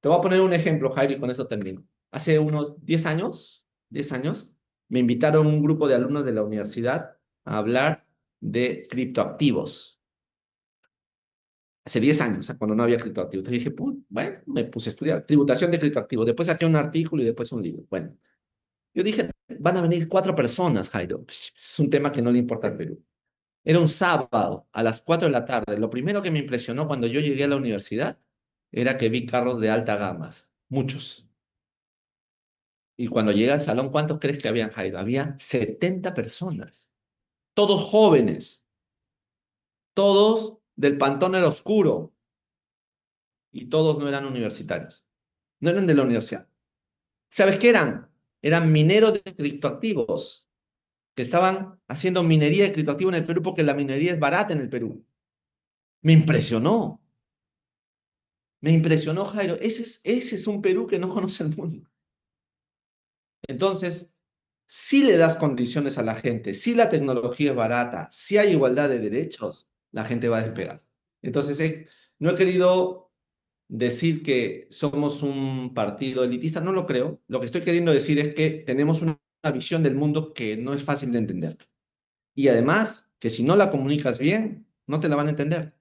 Te voy a poner un ejemplo, Jairo, y con eso termino. Hace unos 10 años, me invitaron un grupo de alumnos de la universidad a hablar de criptoactivos. Hace 10 años, o sea, cuando no había criptoactivos. Entonces dije, bueno, me puse a estudiar tributación de criptoactivos. Después saqué un artículo y después un libro. Bueno, yo dije, van a venir 4 personas, Jairo. Es un tema que no le importa al Perú. Era un sábado a las 4 de la tarde. Lo primero que me impresionó cuando yo llegué a la universidad era que vi carros de alta gama, muchos. Y cuando llegué al salón, ¿cuántos crees que habían, Jairo? Había 70 personas, todos jóvenes, todos del Pantón el Oscuro, y todos no eran universitarios, no eran de la universidad. ¿Sabes qué eran? Eran mineros de criptoactivos que estaban haciendo minería de criptoactivo en el Perú porque la minería es barata en el Perú. Me impresionó, me impresionó, Jairo. Ese es un Perú que no conoce el mundo. Entonces, si le das condiciones a la gente, si la tecnología es barata, si hay igualdad de derechos, la gente va a despegar. Entonces, no he querido decir que somos un partido elitista, no lo creo. Lo que estoy queriendo decir es que tenemos una visión del mundo que no es fácil de entender. Y además, que si no la comunicas bien, no te la van a entender,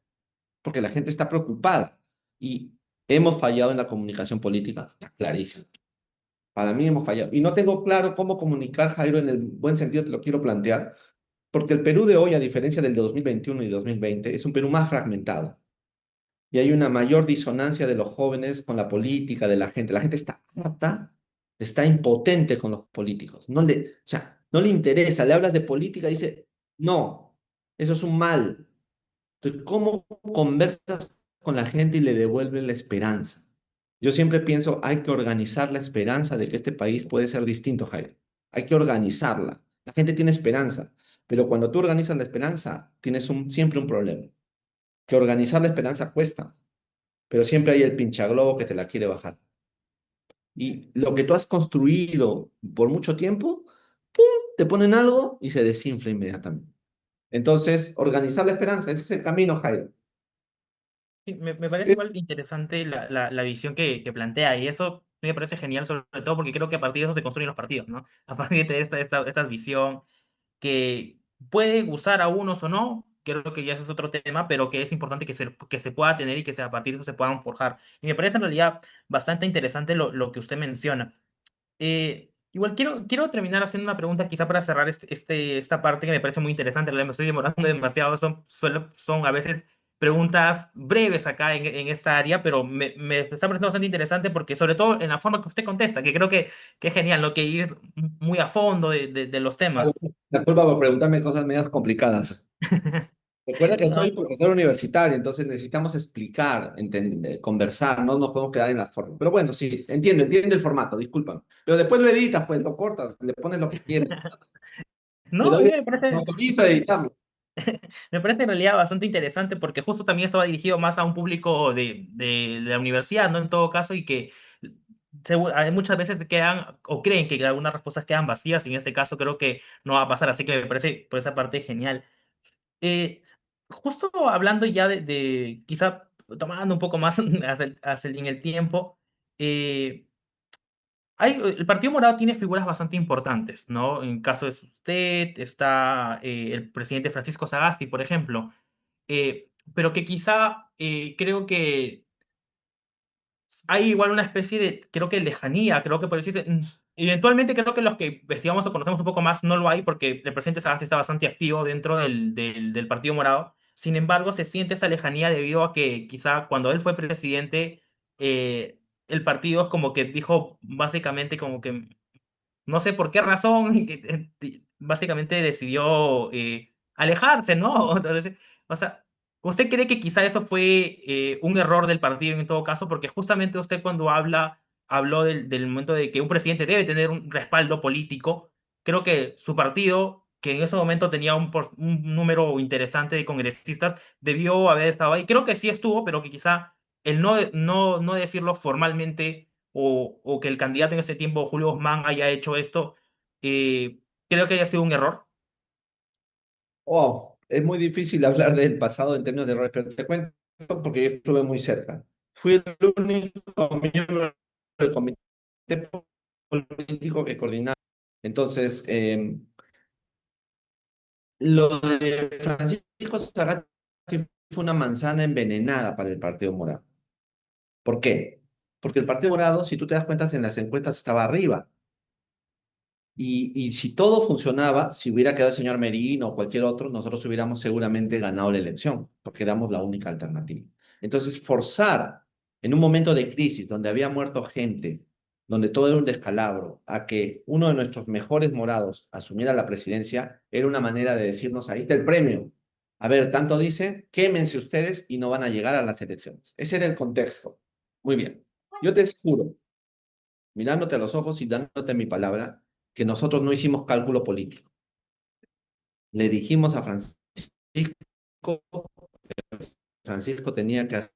porque la gente está preocupada. Y hemos fallado en la comunicación política, está clarísimo. Para mí hemos fallado. Y no tengo claro cómo comunicar, Jairo, en el buen sentido te lo quiero plantear, porque el Perú de hoy, a diferencia del de 2021 y 2020, es un Perú más fragmentado. Y hay una mayor disonancia de los jóvenes con la política, de la gente. La gente está harta, está impotente con los políticos. O sea, no le interesa. Le hablas de política y dice, no, eso es un mal. Entonces, ¿cómo conversas con la gente y le devuelves la esperanza? Yo siempre pienso, hay que organizar la esperanza de que este país puede ser distinto, Jairo. Hay que organizarla. La gente tiene esperanza, pero cuando tú organizas la esperanza, tienes siempre un problema. Que organizar la esperanza cuesta, pero siempre hay el pinchaglobo que te la quiere bajar. Y lo que tú has construido por mucho tiempo, ¡pum!, te ponen algo y se desinfla inmediatamente. Entonces, organizar la esperanza, ese es el camino, Jairo. Sí, me parece igual Es interesante la visión que plantea, y eso me parece genial, sobre todo porque creo que a partir de eso se construyen los partidos, ¿no? A partir de esta visión que puede gustar a unos o no, creo que ya ese es otro tema, pero que es importante que se pueda tener y que a partir de eso se puedan forjar. Y me parece en realidad bastante interesante lo que usted menciona. Igual quiero terminar haciendo una pregunta quizá para cerrar esta parte que me parece muy interesante. Me estoy demorando demasiado. Son a veces preguntas breves acá en esta área, pero me está pareciendo bastante interesante porque sobre todo en la forma que usted contesta, que creo que es genial, ¿no? Que ir muy a fondo de los temas. la culpa por preguntarme cosas medias complicadas. Recuerda que No, soy profesor universitario, entonces necesitamos explicar, entender, conversar, no nos podemos quedar en las formas. Pero bueno, sí, entiendo el formato, disculpan. Pero después lo editas, pues lo cortas, le pones lo que quieres. Te no, a doy, mí me autorizo a editarlo. me parece en realidad bastante interesante porque justo también estaba dirigido más a un público de la universidad, ¿no? En todo caso, y que hay muchas veces quedan o creen que algunas respuestas quedan vacías, y en este caso creo que no va a pasar, así que me parece por esa parte genial. Eh, Justo hablando ya quizá tomando un poco más en el tiempo, eh, el Partido Morado tiene figuras bastante importantes, ¿no? En caso de usted, está el presidente Francisco Sagasti, por ejemplo, pero que quizá creo que hay igual una especie de, creo que lejanía, creo que por decirse, eventualmente creo que los que investigamos o conocemos un poco más no lo hay porque el presidente Sagasti está bastante activo dentro del Partido Morado. Sin embargo, se siente esa lejanía debido a que quizá cuando él fue presidente, el partido es como que dijo básicamente como que no sé por qué razón, básicamente decidió alejarse, ¿no? Entonces, o sea, ¿usted cree que quizá eso fue un error del partido en todo caso? Porque justamente usted cuando habló del momento de que un presidente debe tener un respaldo político. Creo que su partido, que en ese momento tenía un número interesante de congresistas, debió haber estado ahí. Creo que sí estuvo, pero que quizá el no decirlo formalmente o que el candidato en ese tiempo, Julio Guzmán, haya hecho esto, creo que haya sido un error. Oh, es muy difícil hablar del pasado en términos de errores, pero te cuento porque yo estuve muy cerca. Fui el único miembro del comité político que coordinaba. Entonces, lo de Francisco Sagasti fue una manzana envenenada para el Partido Morado. ¿Por qué? Porque el Partido Morado, si tú te das cuenta, en las encuestas estaba arriba. Y si todo funcionaba, si hubiera quedado el señor Merino o cualquier otro, nosotros hubiéramos seguramente ganado la elección, porque éramos la única alternativa. Entonces, forzar en un momento de crisis donde había muerto gente, donde todo era un descalabro, a que uno de nuestros mejores morados asumiera la presidencia, era una manera de decirnos, ahí está el premio. A ver, tanto dice, quémense ustedes y no van a llegar a las elecciones. Ese era el contexto. Muy bien. Yo te juro, mirándote a los ojos y dándote mi palabra, que nosotros no hicimos cálculo político. Le dijimos a Francisco tenía que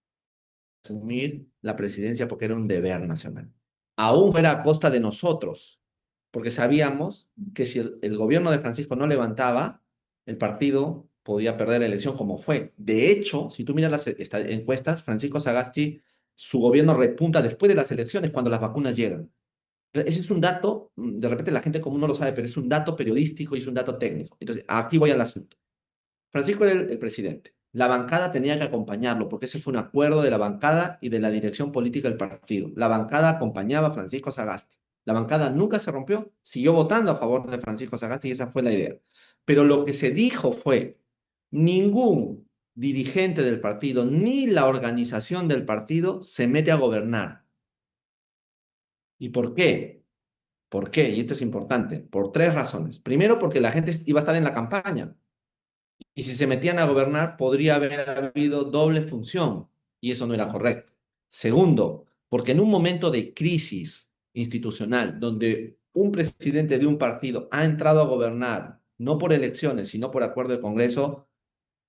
asumir la presidencia porque era un deber nacional. Aún fuera a costa de nosotros, porque sabíamos que si el gobierno de Francisco no levantaba, el partido podía perder la elección como fue. De hecho, si tú miras las encuestas, Francisco Sagasti, su gobierno repunta después de las elecciones cuando las vacunas llegan. Ese es un dato, de repente la gente común no lo sabe, pero es un dato periodístico y es un dato técnico. Entonces, aquí voy al asunto. Francisco era el presidente. La bancada tenía que acompañarlo, porque ese fue un acuerdo de la bancada y de la dirección política del partido. La bancada acompañaba a Francisco Sagasti. La bancada nunca se rompió, siguió votando a favor de Francisco Sagasti y esa fue la idea. Pero lo que se dijo fue, ningún dirigente del partido ni la organización del partido se mete a gobernar. ¿Y por qué? ¿Por qué? Y esto es importante, por tres razones. Primero, porque la gente iba a estar en la campaña y si se metían a gobernar podría haber habido doble función y eso no era correcto. Segundo, porque en un momento de crisis institucional donde un presidente de un partido ha entrado a gobernar no por elecciones, sino por acuerdo de Congreso,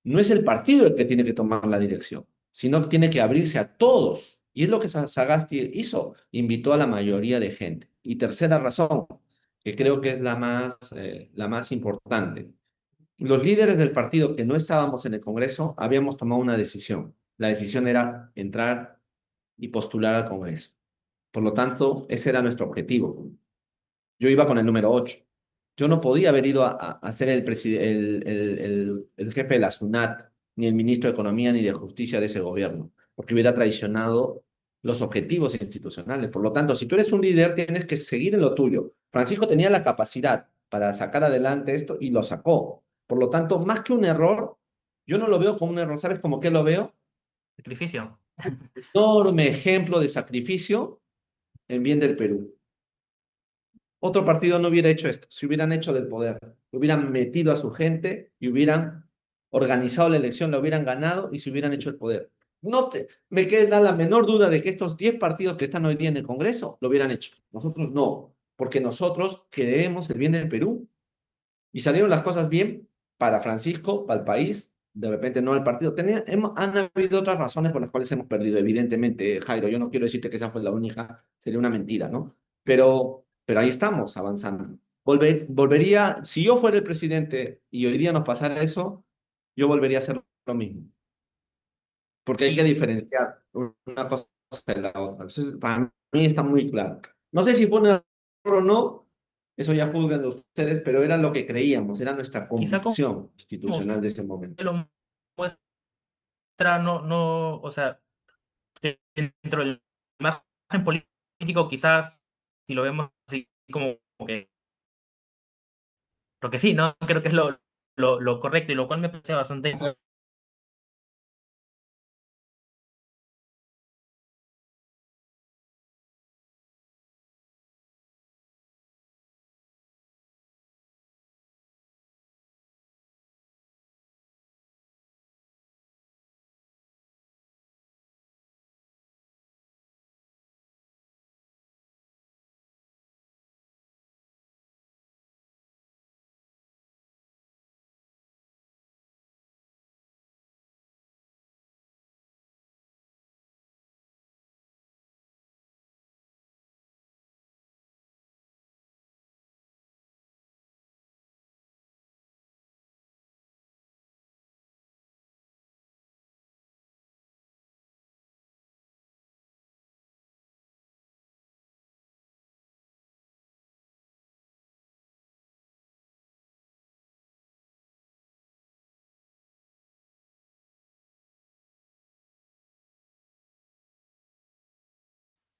no es el partido el que tiene que tomar la dirección, sino que tiene que abrirse a todos. Y es lo que Sagasti hizo, invitó a la mayoría de gente. Y tercera razón, que creo que es la más importante. Los líderes del partido que no estábamos en el Congreso habíamos tomado una decisión. La decisión era entrar y postular al Congreso. Por lo tanto, ese era nuestro objetivo. Yo iba con el número 8. Yo no podía haber ido a ser el jefe de la SUNAT, ni el ministro de Economía, ni de Justicia de ese gobierno, porque hubiera traicionado los objetivos institucionales. Por lo tanto, si tú eres un líder, tienes que seguir en lo tuyo. Francisco tenía la capacidad para sacar adelante esto y lo sacó. Por lo tanto, más que un error, yo no lo veo como un error. ¿Sabes cómo qué lo veo? Sacrificio. Enorme ejemplo de sacrificio en bien del Perú. Otro partido no hubiera hecho esto, si hubieran hecho del poder, hubieran metido a su gente y hubieran organizado la elección, la hubieran ganado y se hubieran hecho el poder. Me queda la menor duda de que estos 10 partidos que están hoy día en el Congreso lo hubieran hecho. Nosotros no, porque nosotros queremos el bien del Perú y salieron las cosas bien para Francisco, para el país, de repente no el partido. Han habido otras razones por las cuales hemos perdido, evidentemente, Jairo. Yo no quiero decirte que esa fue la única, sería una mentira, ¿no? Pero ahí estamos avanzando. Volvería, si yo fuera el presidente y hoy día nos pasara eso, yo volvería a hacer lo mismo, porque hay que Y diferenciar una cosa de la otra. Entonces, para mí está muy claro. No sé si fue un error o no, eso ya juzgan ustedes, pero era lo que creíamos, era nuestra quizá como convicción usted institucional de ese momento. lo muestra, no, o sea, dentro del margen político, quizás, si lo vemos así como que, porque sí, ¿no? Creo que es lo correcto y lo cual me parece bastante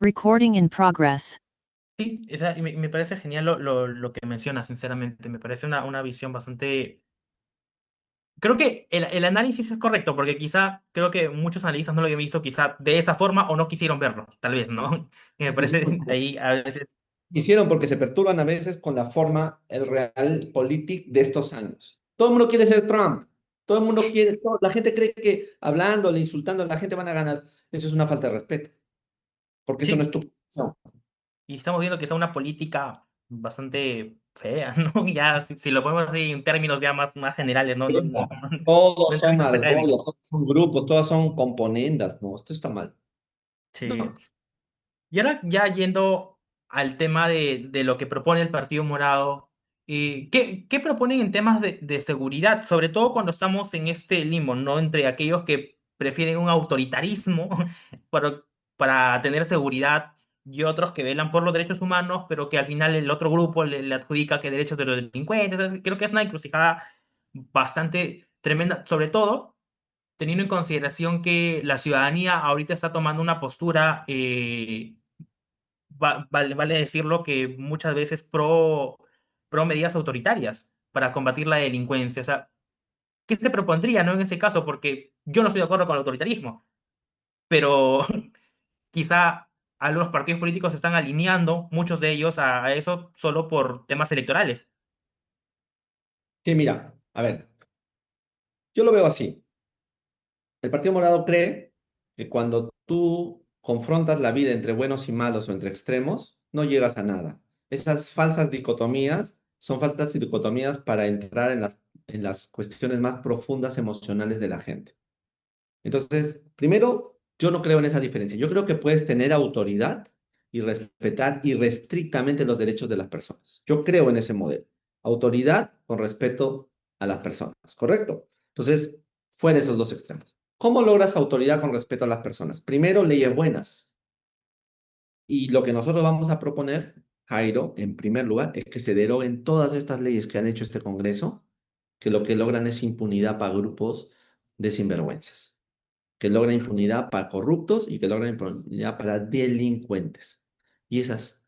Recording in progress. Sí, y me parece genial lo que mencionas, sinceramente. Me parece una visión bastante. Creo que el análisis es correcto, porque quizá creo que muchos analistas no lo habían visto quizá de esa forma o no quisieron verlo, tal vez, ¿no? Que me parece Hicieron por- ahí a veces. hicieron porque se perturban a veces con la forma, el realpolitik de estos años. Todo el mundo quiere ser Trump. Todo el mundo quiere, la gente cree que hablándole, insultando a la gente van a ganar. Eso es una falta de respeto, porque eso no es Sí, tu posición. y estamos viendo que es una política bastante fea, ¿no? Ya, si lo ponemos así en términos ya más generales, ¿no? No Todos en son términos argollas, académicos. todos son grupos, todas son componendas. No, esto está mal. Sí. No. Y ahora ya yendo al tema de lo que propone el Partido Morado, ¿qué proponen en temas de seguridad? Sobre todo cuando estamos en este limbo, ¿no? Entre aquellos que prefieren un autoritarismo para, para tener seguridad y otros que velan por los derechos humanos, pero que al final el otro grupo le adjudica que derechos de los delincuentes. Entonces, creo que es una encrucijada bastante tremenda, sobre todo teniendo en consideración que la ciudadanía ahorita está tomando una postura vale decirlo que muchas veces pro medidas autoritarias para combatir la delincuencia. O sea, ¿qué se propondría, no, en ese caso? Porque yo no estoy de acuerdo con el autoritarismo, pero quizá algunos partidos políticos se están alineando, muchos de ellos, a eso solo por temas electorales. Sí, mira, a ver, yo lo veo así. El Partido Morado cree que cuando tú confrontas la vida entre buenos y malos o entre extremos, no llegas a nada. Esas falsas dicotomías son falsas dicotomías para entrar en las cuestiones más profundas emocionales de la gente. Entonces, primero, yo no creo en esa diferencia. Yo creo que puedes tener autoridad y respetar irrestrictamente los derechos de las personas. Yo creo en ese modelo. Autoridad con respeto a las personas, ¿correcto? Entonces, fuera esos dos extremos. ¿Cómo logras autoridad con respeto a las personas? Primero, leyes buenas. Y lo que nosotros vamos a proponer, Jairo, en primer lugar, es que se deroguen todas estas leyes que han hecho este Congreso, que lo que logran es impunidad para grupos de sinvergüenzas, que logra impunidad para corruptos y que logra impunidad para delincuentes. Y esas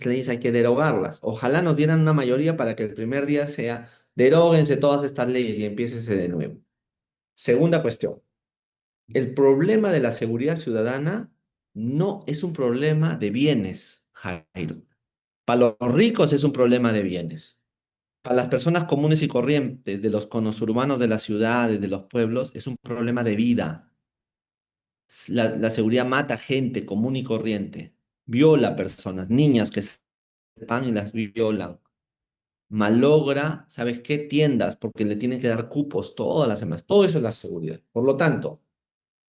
leyes hay que derogarlas. Ojalá nos dieran una mayoría para que el primer día sea deróguense todas estas leyes y empiécese de nuevo. Segunda cuestión, el problema de la seguridad ciudadana no es un problema de bienes, Jairo. Para los ricos es un problema de bienes. Para las personas comunes y corrientes, de los conos urbanos de las ciudades, de los pueblos, es un problema de vida. La seguridad mata gente común y corriente, viola personas, niñas que se van y las violan, malogra, ¿sabes qué? Tiendas, porque le tienen que dar cupos todas las semanas. Todo eso es la seguridad. Por lo tanto,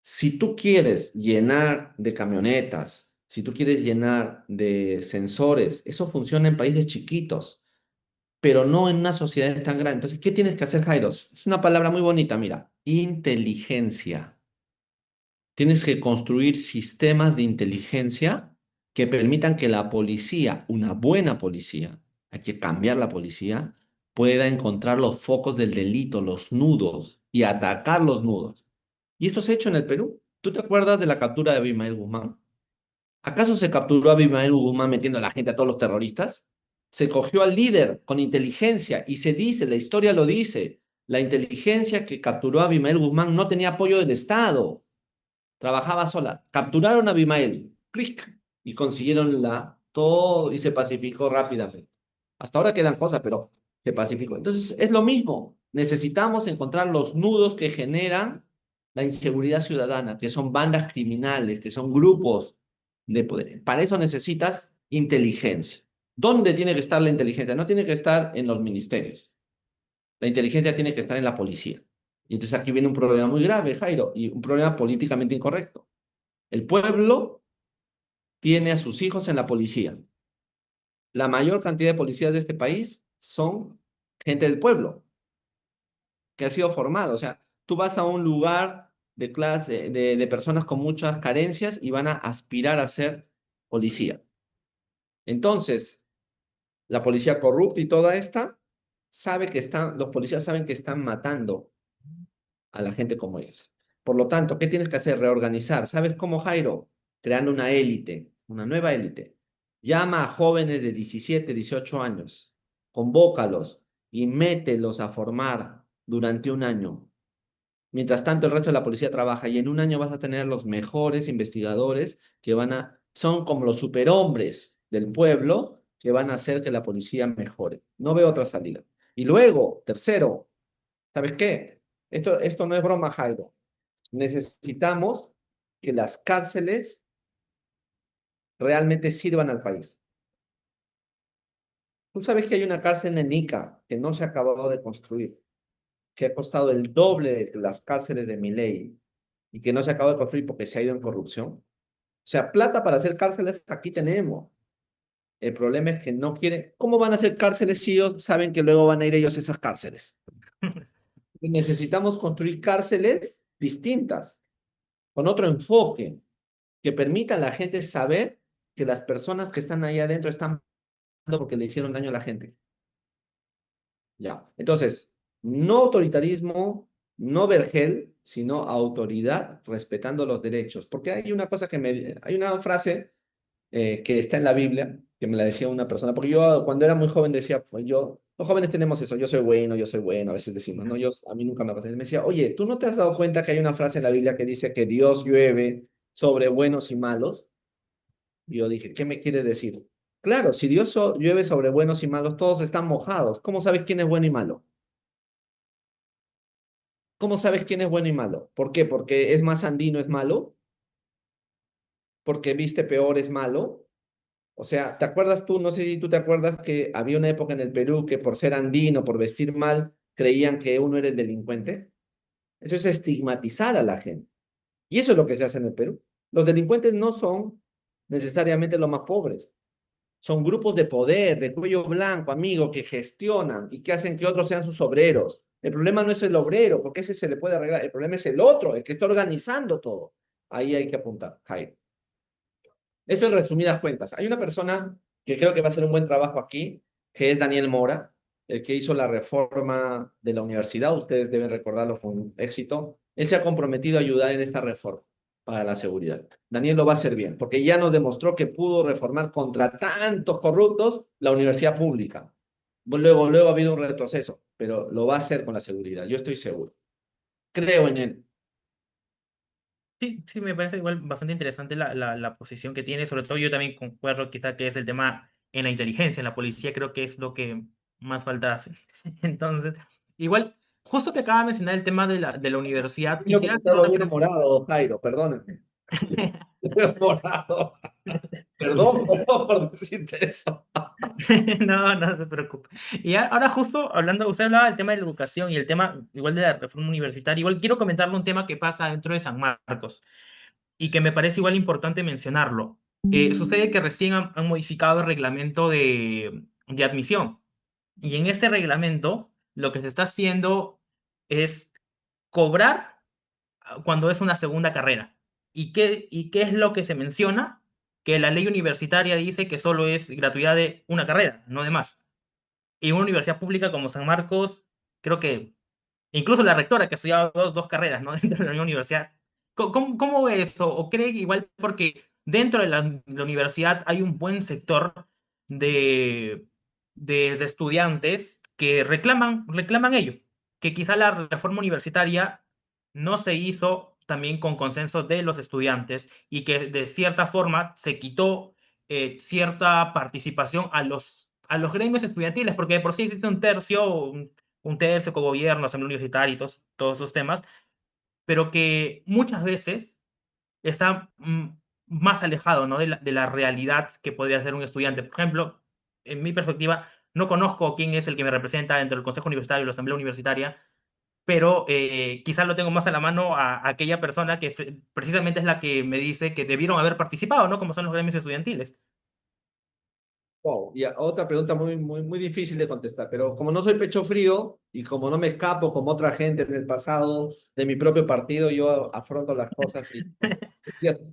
si tú quieres llenar de camionetas, si tú quieres llenar de sensores, eso funciona en países chiquitos, pero no en una sociedad tan grande. Entonces, ¿qué tienes que hacer, Jairo? Es una palabra muy bonita, mira, inteligencia. Tienes que construir sistemas de inteligencia que permitan que la policía, una buena policía, hay que cambiar la policía, pueda encontrar los focos del delito, los nudos, y atacar los nudos. Y esto se ha hecho en el Perú. ¿Tú te acuerdas de la captura de Abimael Guzmán? ¿Acaso se capturó a Abimael Guzmán metiendo a la gente, a todos los terroristas? Se cogió al líder con inteligencia y se dice, la historia lo dice, la inteligencia que capturó a Abimael Guzmán no tenía apoyo del Estado, trabajaba sola. Capturaron a Abimael, clic, y consiguieron todo y se pacificó rápidamente. Hasta ahora quedan cosas, pero se pacificó. Entonces, es lo mismo. Necesitamos encontrar los nudos que generan la inseguridad ciudadana, que son bandas criminales, que son grupos de poder. Para eso necesitas inteligencia. ¿Dónde tiene que estar la inteligencia? No tiene que estar en los ministerios. La inteligencia tiene que estar en la policía. Y entonces aquí viene un problema muy grave, Jairo, y un problema políticamente incorrecto. El pueblo tiene a sus hijos en la policía. La mayor cantidad de policías de este país son gente del pueblo, que ha sido formada. O sea, tú vas a un lugar de clase, de personas con muchas carencias y van a aspirar a ser policía. Entonces, la policía corrupta y toda esta, los policías saben que están matando a la gente como ellos. Por lo tanto, ¿qué tienes que hacer? Reorganizar. ¿Sabes cómo, Jairo? Creando una élite. una nueva élite. Llama a jóvenes de 17, 18 años, convócalos y mételos a formar durante un año. Mientras tanto, el resto de la policía trabaja y en un año vas a tener los mejores investigadores que son como los superhombres del pueblo que van a hacer que la policía mejore. No veo otra salida. Y luego, tercero, ¿sabes qué? Esto no es broma, Jairo. Necesitamos que las cárceles realmente sirvan al país. Tú sabes que hay una cárcel en Ica que no se ha acabado de construir, que ha costado el doble de las cárceles de Milei y que no se acaba de construir porque se ha ido en corrupción. O sea, plata para hacer cárceles aquí tenemos. El problema es que no quieren. ¿Cómo van a hacer cárceles si ellos saben que luego van a ir ellos a esas cárceles? Y necesitamos construir cárceles distintas, con otro enfoque, que permita a la gente saber que las personas que están ahí adentro están porque le hicieron daño a la gente. Ya. Entonces, no autoritarismo, no vergel, sino autoridad respetando los derechos. Porque hay una cosa hay una frase que está en la Biblia, que me la decía una persona, porque yo cuando era muy joven decía, pues los jóvenes tenemos eso, yo soy bueno, a veces decimos, no, a mí nunca me pasó. Y me decía, oye, ¿tú no te has dado cuenta que hay una frase en la Biblia que dice que Dios llueve sobre buenos y malos? Y yo dije, ¿qué me quiere decir? Claro, si Dios llueve sobre buenos y malos, todos están mojados. ¿Cómo sabes quién es bueno y malo? ¿Cómo sabes quién es bueno y malo? ¿Por qué? Porque es más andino es malo, porque viste peor es malo. O sea, ¿te acuerdas tú? No sé si tú te acuerdas que había una época en el Perú que por ser andino, por vestir mal, creían que uno era el delincuente. Eso es estigmatizar a la gente. Y eso es lo que se hace en el Perú. Los delincuentes no son necesariamente los más pobres. Son grupos de poder, de cuello blanco, amigo, que gestionan y que hacen que otros sean sus obreros. El problema no es el obrero, porque ese se le puede arreglar. El problema es el otro, el que está organizando todo. Ahí hay que apuntar, Jairo. Esto en resumidas cuentas. Hay una persona que creo que va a hacer un buen trabajo aquí, que es Daniel Mora, el que hizo la reforma de la universidad. Ustedes deben recordarlo con éxito. Él se ha comprometido a ayudar en esta reforma para la seguridad. Daniel lo va a hacer bien, porque ya nos demostró que pudo reformar contra tantos corruptos la universidad pública. Luego ha habido un retroceso, pero lo va a hacer con la seguridad. Yo estoy seguro. Creo en él. Sí, sí, me parece igual bastante interesante la posición que tiene. Sobre todo yo también concuerdo quizá que es el tema en la inteligencia, en la policía creo que es lo que más falta hace. Entonces, igual, justo que acaba de mencionar el tema de la universidad, Tengo que quisiera me hacer está una volviendo pregunta. morado, Jairo, perdónenme. Morado. Perdón por decirte eso. No, no se preocupe. Y ahora justo hablando, usted hablaba del tema de la educación y el tema igual de la reforma universitaria, igual quiero comentarle un tema que pasa dentro de San Marcos y que me parece igual importante mencionarlo. Sucede que recién han modificado el reglamento de admisión y en este reglamento lo que se está haciendo es cobrar cuando es una segunda carrera. Y qué es lo que se menciona? Que la ley universitaria dice que solo es gratuidad de una carrera, no de más. Y una universidad pública como San Marcos, creo que incluso la rectora que estudiaba dos carreras, ¿no? Dentro de la misma universidad. ¿Cómo ve eso? ¿O cree que igual porque dentro de la universidad hay un buen sector de, de estudiantes que reclaman ello? Que quizá la reforma universitaria no se hizo también con consenso de los estudiantes y que de cierta forma se quitó cierta participación a los gremios estudiantiles, porque de por sí existe un tercio con gobierno, asamblea universitaria y todos esos temas, pero que muchas veces está más alejado, ¿no? De la realidad que podría ser un estudiante. Por ejemplo, en mi perspectiva, no conozco quién es el que me representa dentro del Consejo Universitario o la Asamblea Universitaria, pero quizás lo tengo más a la mano a aquella persona que precisamente es la que me dice que debieron haber participado, ¿no? Como son los gremios estudiantiles. Wow, y otra pregunta muy difícil de contestar, pero como no soy pecho frío y como no me escapo como otra gente en el pasado de mi propio partido, yo afronto las cosas y es cierto.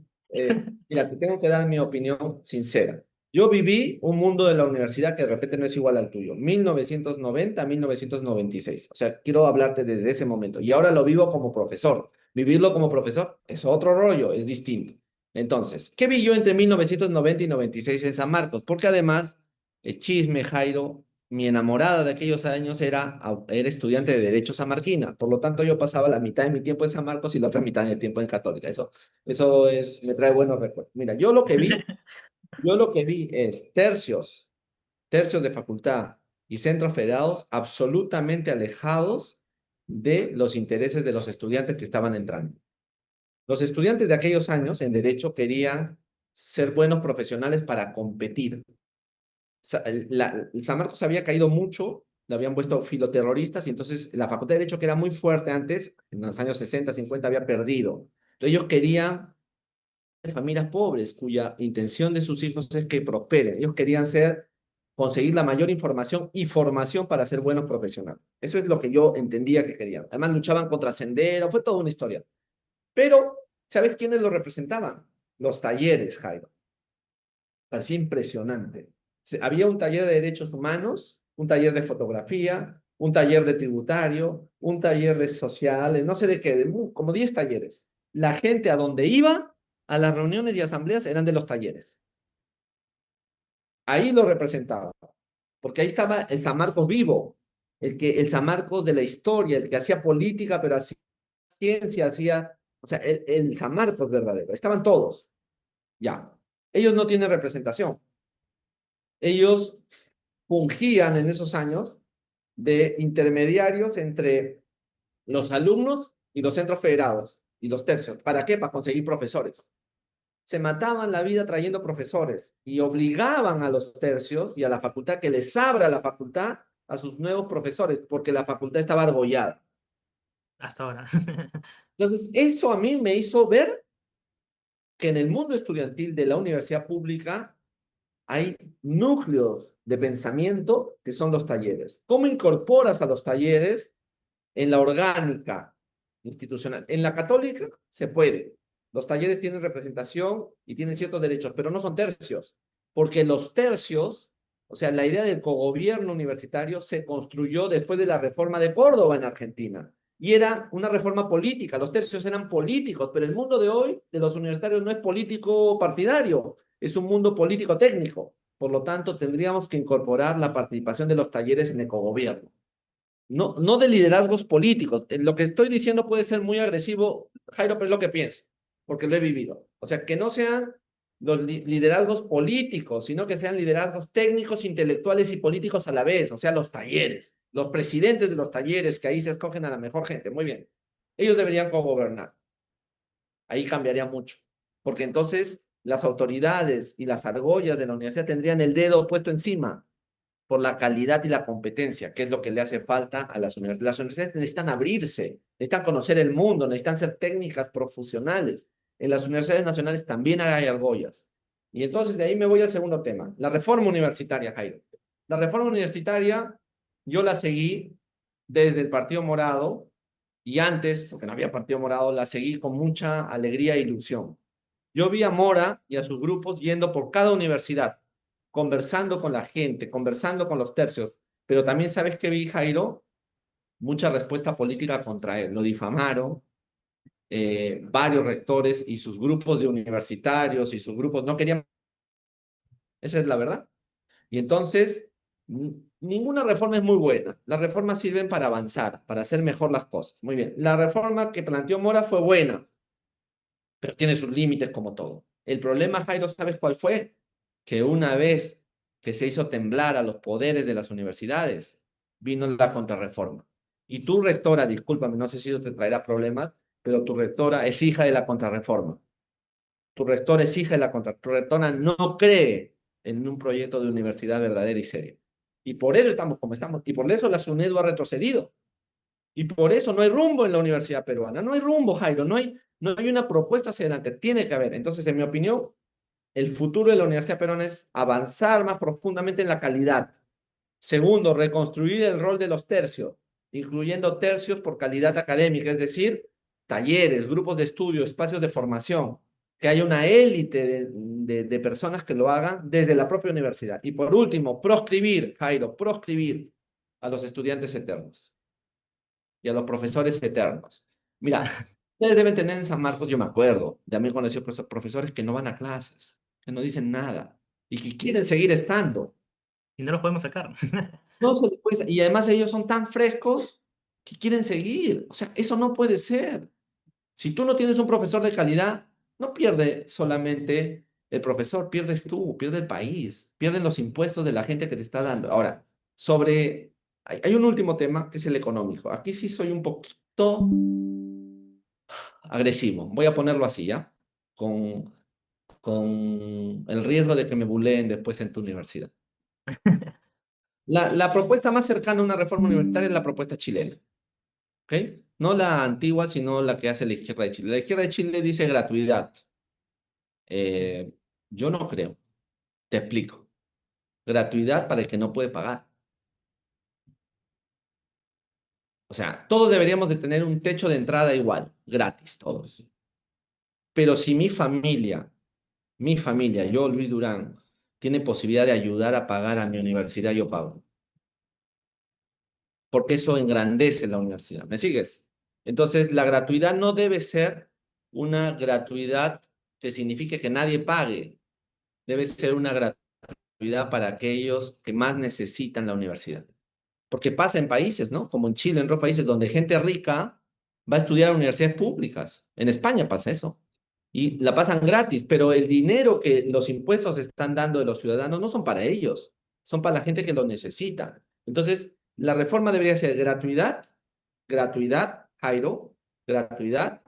Mira, te tengo que dar mi opinión sincera. Yo viví un mundo de la universidad que de repente no es igual al tuyo, 1990 a 1996. O sea, quiero hablarte desde ese momento y ahora lo vivo como profesor. Vivirlo como profesor es otro rollo, es distinto. Entonces, ¿qué vi yo entre 1990 y 96 en San Marcos? Porque además, el chisme, Jairo, mi enamorada de aquellos años era estudiante de Derecho sanmarquina. Por lo tanto, yo pasaba la mitad de mi tiempo en San Marcos y la otra mitad de mi tiempo en Católica. Me trae buenos recuerdos. Mira, yo lo que vi es tercios de facultad y centros federados absolutamente alejados de los intereses de los estudiantes que estaban entrando. Los estudiantes de aquellos años en derecho querían ser buenos profesionales para competir. San Marcos había caído mucho, le habían puesto filoterroristas y entonces la Facultad de Derecho, que era muy fuerte antes, en los años 60, 50, había perdido. Entonces ellos querían familias pobres cuya intención de sus hijos es que prosperen. Ellos querían conseguir la mayor información y formación para ser buenos profesionales. Eso es lo que yo entendía que querían. Además luchaban contra Sendero, fue toda una historia. Pero, ¿sabes quiénes lo representaban? Los talleres, Jairo. Parecía impresionante. Había un taller de derechos humanos, un taller de fotografía, un taller de tributario, un taller de sociales, no sé de qué, como 10 talleres. La gente a donde iba, a las reuniones y asambleas, eran de los talleres. Ahí lo representaba, porque ahí estaba el San Marcos vivo, el San Marcos de la historia, el que hacía política, pero hacía ciencia, o sea, el San Marcos verdadero. Estaban todos, ya. Ellos no tienen representación. Ellos fungían en esos años de intermediarios entre los alumnos y los centros federados y los tercios. ¿Para qué? Para conseguir profesores. Se mataban la vida trayendo profesores y obligaban a los tercios y a la facultad que les abra la facultad a sus nuevos profesores, porque la facultad estaba argollada. Hasta ahora. Entonces, eso a mí me hizo ver que en el mundo estudiantil de la universidad pública hay núcleos de pensamiento que son los talleres. ¿Cómo incorporas a los talleres en la orgánica institucional? En la católica se puede. Los talleres tienen representación y tienen ciertos derechos, pero no son tercios, porque los tercios, o sea, la idea del cogobierno universitario se construyó después de la reforma de Córdoba en Argentina. Y era una reforma política, los tercios eran políticos, pero el mundo de hoy de los universitarios no es político partidario, es un mundo político técnico. Por lo tanto, tendríamos que incorporar la participación de los talleres en el cogobierno. No, no de liderazgos políticos. Lo que estoy diciendo puede ser muy agresivo, Jairo, pero es lo que pienso, porque lo he vivido. O sea, que no sean los liderazgos políticos, sino que sean liderazgos técnicos, intelectuales y políticos a la vez, o sea, los talleres, los presidentes de los talleres, que ahí se escogen a la mejor gente. Muy bien. Ellos deberían cogobernar. Ahí cambiaría mucho, porque entonces las autoridades y las argollas de la universidad tendrían el dedo puesto encima por la calidad y la competencia, que es lo que le hace falta a las universidades. Las universidades necesitan abrirse, necesitan conocer el mundo, necesitan ser técnicas profesionales. En las universidades nacionales también hay argollas. Y entonces de ahí me voy al segundo tema, la reforma universitaria, Jairo. La reforma universitaria yo la seguí desde el Partido Morado y antes, porque no había Partido Morado, la seguí con mucha alegría e ilusión. Yo vi a Mora y a sus grupos yendo por cada universidad, conversando con la gente, conversando con los tercios, pero también sabes que vi, Jairo, mucha respuesta política contra él. Lo difamaron, varios rectores y sus grupos de universitarios y sus grupos no querían, esa es la verdad. Y entonces, ninguna reforma es muy buena. Las reformas sirven para avanzar, para hacer mejor las cosas. Muy bien. La reforma que planteó Mora fue buena, pero tiene sus límites como todo. El problema, Jairo, ¿sabes cuál fue? Que una vez que se hizo temblar a los poderes de las universidades, vino la contrarreforma. Y tu rectora, discúlpame, no sé si eso te traerá problemas, pero tu rectora es hija de la contrarreforma. Tu rectora es hija de la contrarreforma. Tu rectora no cree en un proyecto de universidad verdadera y seria. Y por eso estamos como estamos. Y por eso la SUNEDU ha retrocedido. Y por eso no hay rumbo en la universidad peruana. No hay rumbo, Jairo. No hay una propuesta hacia adelante. Tiene que haber. Entonces, en mi opinión, el futuro de la universidad peruana es avanzar más profundamente en la calidad. Segundo, reconstruir el rol de los tercios, incluyendo tercios por calidad académica, es decir, talleres, grupos de estudio, espacios de formación, que haya una élite de personas que lo hagan desde la propia universidad. Y por último, proscribir, Jairo, proscribir a los estudiantes eternos y a los profesores eternos. Mira, Ustedes deben tener en San Marcos, yo me acuerdo, también conocí profesores que no van a clases, que no dicen nada y que quieren seguir estando. Y no los podemos sacar. No se les puede, y además ellos son tan frescos que quieren seguir. O sea, eso no puede ser. Si tú no tienes un profesor de calidad, no pierde solamente el profesor, pierdes tú, pierde el país, pierden los impuestos de la gente que te está dando. Ahora, hay un último tema que es el económico. Aquí sí soy un poquito agresivo. Voy a ponerlo así, ¿ya? Con, con el riesgo de que me buleen después en tu universidad. La propuesta más cercana a una reforma universitaria es la propuesta chilena. ¿Ok? No la antigua, sino la que hace la izquierda de Chile. La izquierda de Chile dice gratuidad. Eh, yo no creo. Te explico. Gratuidad para el que no puede pagar. O sea, todos deberíamos de tener un techo de entrada igual, gratis, todos. Pero si mi familia, yo, Luis Durán, tiene posibilidad de ayudar a pagar a mi universidad, yo pago. Porque eso engrandece la universidad. ¿Me sigues? Entonces, la gratuidad no debe ser una gratuidad que signifique que nadie pague. Debe ser una gratuidad para aquellos que más necesitan la universidad. Porque pasa en países, ¿no? Como en Chile, en otros países donde gente rica va a estudiar en universidades públicas. En España pasa eso. Y la pasan gratis, pero el dinero que los impuestos están dando de los ciudadanos no son para ellos, son para la gente que lo necesita. Entonces, la reforma debería ser gratuidad, gratuidad, Jairo, gratuidad,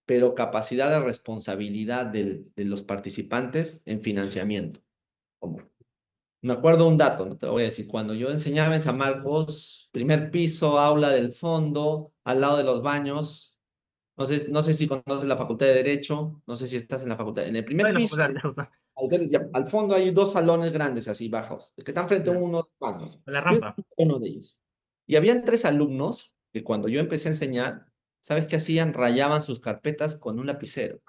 pero capacidad de responsabilidad de los participantes en financiamiento. Como me acuerdo un dato, no te lo voy a decir. Cuando yo enseñaba en San Marcos, primer piso, aula del fondo, al lado de los baños. No sé si conoces la Facultad de Derecho, no sé si estás en la facultad. En el Estoy primer en la piso, facultad, ya, o sea, al fondo hay dos salones grandes, así bajos, que están frente a ya, unos bancos. la Yo rampa. estaba en uno de ellos. Y habían tres alumnos que cuando yo empecé a enseñar, ¿sabes qué hacían? Rayaban sus carpetas con un lapicero,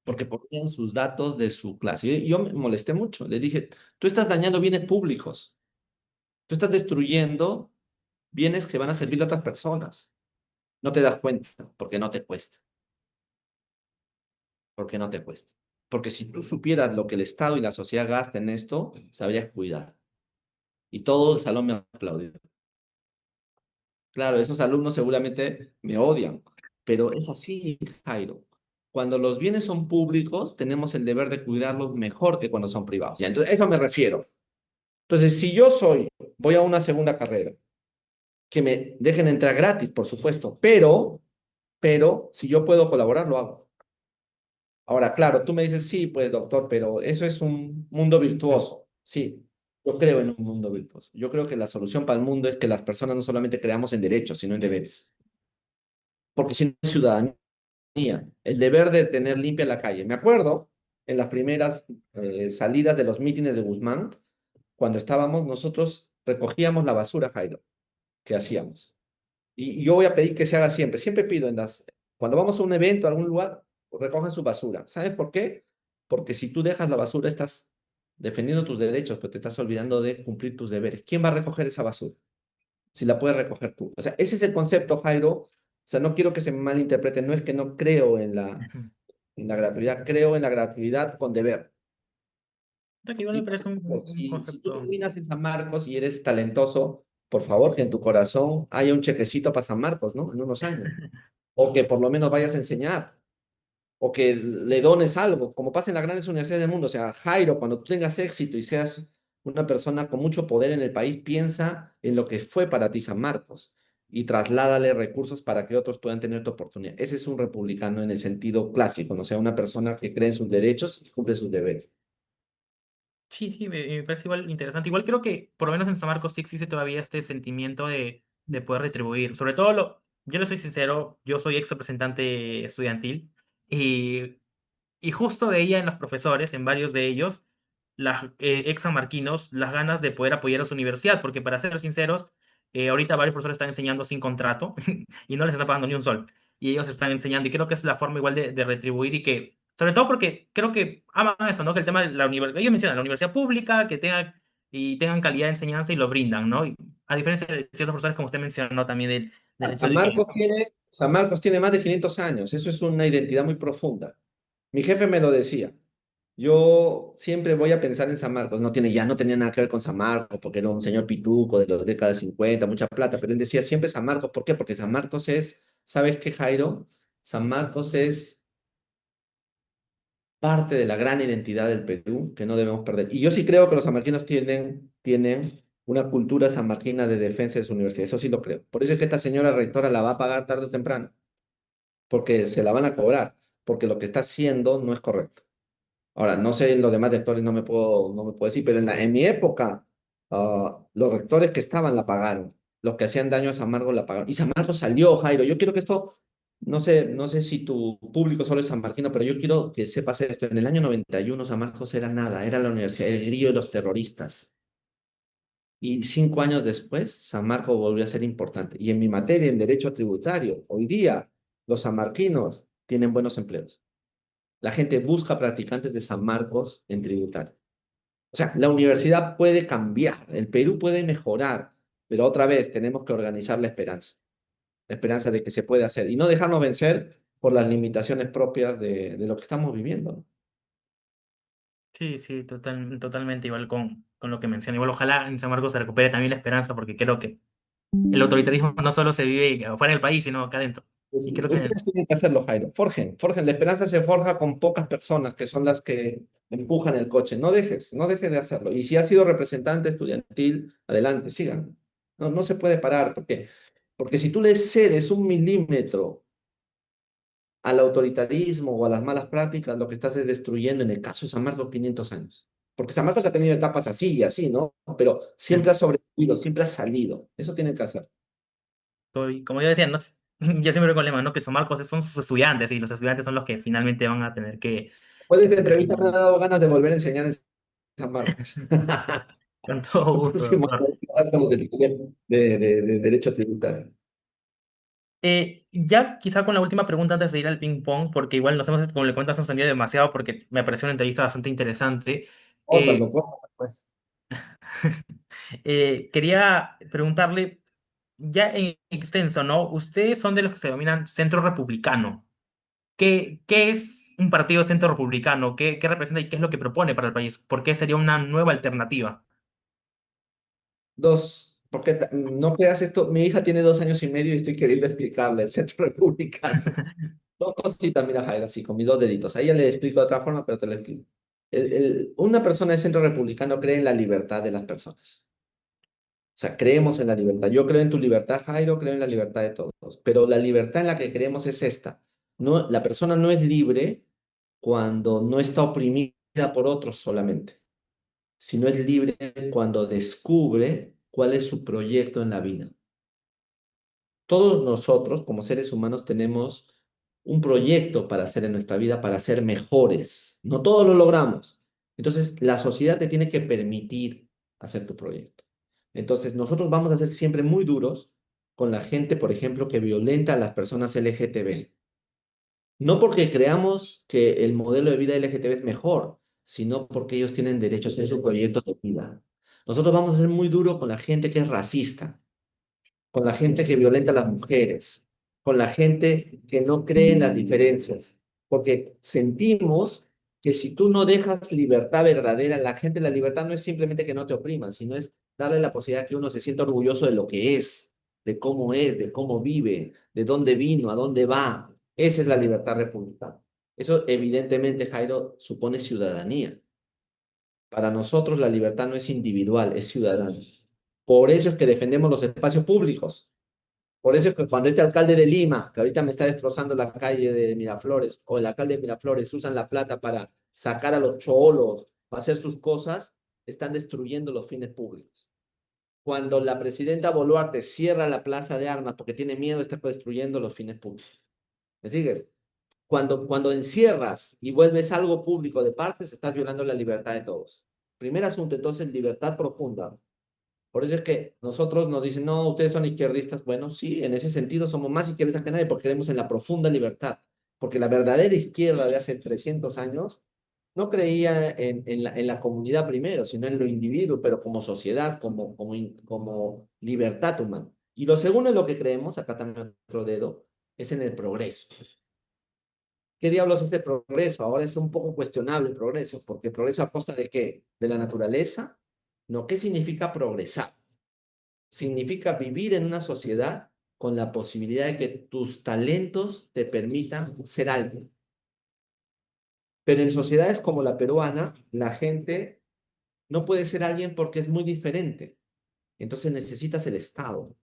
porque ponían sus datos de su clase. Y yo me molesté mucho. Le dije, tú estás dañando bienes públicos. Tú estás destruyendo bienes que van a servir a otras personas. No te das cuenta porque no te cuesta, porque no te cuesta. Porque si tú supieras lo que el Estado y la sociedad gastan en esto, sabrías cuidar. Y todo el salón me aplaudió. Claro, esos alumnos seguramente me odian, pero es así, Jairo. Cuando los bienes son públicos, tenemos el deber de cuidarlos mejor que cuando son privados. Ya, entonces, a eso me refiero. Entonces, si yo voy a una segunda carrera, que me dejen entrar gratis, por supuesto, pero si yo puedo colaborar, lo hago. Ahora, claro, tú me dices, sí, pues doctor, pero eso es un mundo virtuoso. Sí, yo creo en un mundo virtuoso. Yo creo que la solución para el mundo es que las personas no solamente creamos en derechos, sino en deberes. Porque si no es ciudadanía, el deber de tener limpia la calle. Me acuerdo en las primeras salidas de los mítines de Guzmán, cuando estábamos, nosotros recogíamos la basura, Jairo, que hacíamos. Y yo voy a pedir que se haga siempre. Siempre pido cuando vamos a un evento, a algún lugar, recojan su basura. ¿Sabes por qué? Porque si tú dejas la basura, estás defendiendo tus derechos, pero te estás olvidando de cumplir tus deberes. ¿Quién va a recoger esa basura? Si la puedes recoger tú. O sea, ese es el concepto, Jairo. O sea, no quiero que se me malinterprete. No es que no creo Ujú. en la gratuidad, creo en la gratuidad con deber. Creo que igual me Y por parece ejemplo, un si tú concepto. terminas en San Marcos y eres talentoso, por favor, que en tu corazón haya un chequecito para San Marcos, ¿no? En unos años. O que por lo menos vayas a enseñar, o que le dones algo, como pasa en las grandes universidades del mundo. O sea, Jairo, cuando tú tengas éxito y seas una persona con mucho poder en el país, piensa en lo que fue para ti San Marcos y trasládale recursos para que otros puedan tener tu oportunidad. Ese es un republicano en el sentido clásico, ¿no? O sea, una persona que cree en sus derechos y cumple sus deberes. Sí, sí, me parece igual interesante. Igual creo que por lo menos en San Marcos sí existe todavía este sentimiento de poder retribuir. Sobre todo, yo le soy sincero, yo soy ex representante estudiantil y Y justo veía en los profesores, en varios de ellos, las ex sanmarquinos, las ganas de poder apoyar a su universidad, porque para ser sinceros, ahorita varios profesores están enseñando sin contrato y no les están pagando ni un sol. Y ellos están enseñando, y creo que es la forma igual de retribuir y que, sobre todo porque creo que aman eso, ¿no? Que el tema de la universidad, ellos mencionan la universidad pública, que tengan calidad de enseñanza y lo brindan, ¿no? Y a diferencia de ciertos profesores, como usted mencionó también del hecho San de que Marcos tiene, San Marcos tiene más de 500 años, eso es una identidad muy profunda. Mi jefe me lo decía. Yo siempre voy a pensar en San Marcos. No tenía nada que ver con San Marcos, porque era un señor pituco de las décadas 50, mucha plata, pero él decía siempre San Marcos. ¿Por qué? Porque San Marcos es, ¿sabes qué, Jairo? San Marcos es parte de la gran identidad del Perú que no debemos perder. Y yo sí creo que los sanmarquinos tienen una cultura sanmarquina de defensa de su universidad. Eso sí lo creo. Por eso es que esta señora rectora la va a pagar tarde o temprano, porque se la van a cobrar, porque lo que está haciendo no es correcto. Ahora, no sé en los demás rectores, no me puedo decir, pero en mi época, los rectores que estaban la pagaron. Los que hacían daño a San Marcos la pagaron. Y San Marcos salió, Jairo. Yo quiero que esto, no sé si tu público solo es sanmarquino, pero yo quiero que sepas esto. En el año 91 San Marcos era nada, era la universidad, el grillo de los terroristas. Y 5 años después, San Marcos volvió a ser importante. Y en mi materia, en derecho tributario, hoy día los sanmarquinos tienen buenos empleos. La gente busca practicantes de San Marcos en tributario. O sea, la universidad puede cambiar, el Perú puede mejorar, pero otra vez tenemos que organizar la esperanza de que se puede hacer y no dejarnos vencer por las limitaciones propias de lo que estamos viviendo, ¿no? Sí, sí, totalmente igual con lo que menciona. Igual ojalá en San Marcos se recupere también la esperanza, porque creo que el autoritarismo no solo se vive fuera del país, sino acá adentro. Y creo que Ustedes tienen que hacerlo, Jairo. Forjen. La esperanza se forja con pocas personas que son las que empujan el coche. No dejes de hacerlo. Y si has sido representante estudiantil, adelante, sigan. No se puede parar, porque si tú le cedes un milímetro al autoritarismo o a las malas prácticas, lo que estás es destruyendo, en el caso de San Marcos, 500 años. Porque San Marcos ha tenido etapas así y así, ¿no? Pero siempre sí, ha sobrevivido, siempre ha salido. Eso tienen que hacer. como yo decía, ¿no? Yo siempre con el lema, ¿no? Que San Marcos son sus estudiantes y los estudiantes son los que finalmente van a tener Después de que esta sacar entrevista me ha adelante. dado ganas de volver a enseñar en San Marcos. Con todo El gusto, próximo doctor. año voy a dar como de derecho tributario. Ya quizá con la última pregunta antes de ir al ping pong, porque igual como le cuentas, hemos entendido demasiado porque me pareció una entrevista bastante interesante. Córtalo, Eh, córtalo, pues. Quería preguntarle, ya en extenso, ¿no? Ustedes son de los que se denominan centro republicano. ¿Qué es un partido centro republicano? ¿Qué representa y qué es lo que propone para el país? ¿Por qué sería una nueva alternativa? Dos, porque no creas esto, mi hija tiene 2 años y medio y estoy queriendo explicarle el centro republicano. Dos cositas, mira, Jairo, así, con mis dos deditos. A ella le explico de otra forma, pero te lo explico. Una persona de centro republicano cree en la libertad de las personas. O sea, creemos en la libertad. Yo creo en tu libertad, Jairo, creo en la libertad de todos. Pero la libertad en la que creemos es esta. No, la persona no es libre cuando no está oprimida por otros solamente, sino es libre cuando descubre cuál es su proyecto en la vida. Todos nosotros, como seres humanos, tenemos un proyecto para hacer en nuestra vida, para ser mejores. No todos lo logramos. Entonces, la sociedad te tiene que permitir hacer tu proyecto. Entonces, nosotros vamos a ser siempre muy duros con la gente, por ejemplo, que violenta a las personas LGTB. No porque creamos que el modelo de vida LGTB es mejor, sino porque ellos tienen derecho a hacer su proyecto de vida. Nosotros vamos a ser muy duros con la gente que es racista, con la gente que violenta a las mujeres, con la gente que no cree en las diferencias, porque sentimos que si tú no dejas libertad verdadera, la libertad no es simplemente que no te opriman, sino es darle la posibilidad que uno se sienta orgulloso de lo que es, de cómo vive, de dónde vino, a dónde va. Esa es la libertad republicana. Eso evidentemente, Jairo, supone ciudadanía. Para nosotros la libertad no es individual, es ciudadana. Por eso es que defendemos los espacios públicos. Por eso es que cuando este alcalde de Lima, que ahorita me está destrozando la calle de Miraflores, o el alcalde de Miraflores usan la plata para sacar a los cholos, para hacer sus cosas, están destruyendo los fines públicos. Cuando la presidenta Boluarte cierra la plaza de armas porque tiene miedo, está destruyendo los fines públicos. ¿Me sigues? Cuando encierras y vuelves algo público de partes, estás violando la libertad de todos. Primer asunto, entonces, libertad profunda. Por eso es que nosotros nos dicen, no, ustedes son izquierdistas. Bueno, sí, en ese sentido somos más izquierdistas que nadie porque creemos en la profunda libertad. Porque la verdadera izquierda de hace 300 años no creía en la comunidad primero, sino en lo individuo, pero como sociedad, como libertad humana. Y lo segundo es lo que creemos, acá también otro dedo, es en el progreso. ¿Qué diablos es el progreso? Ahora es un poco cuestionable el progreso, porque el progreso a costa de qué? ¿De la naturaleza? No, ¿qué significa progresar? Significa vivir en una sociedad con la posibilidad de que tus talentos te permitan ser algo. Pero en sociedades como la peruana, la gente no puede ser alguien porque es muy diferente. Entonces necesitas el Estado.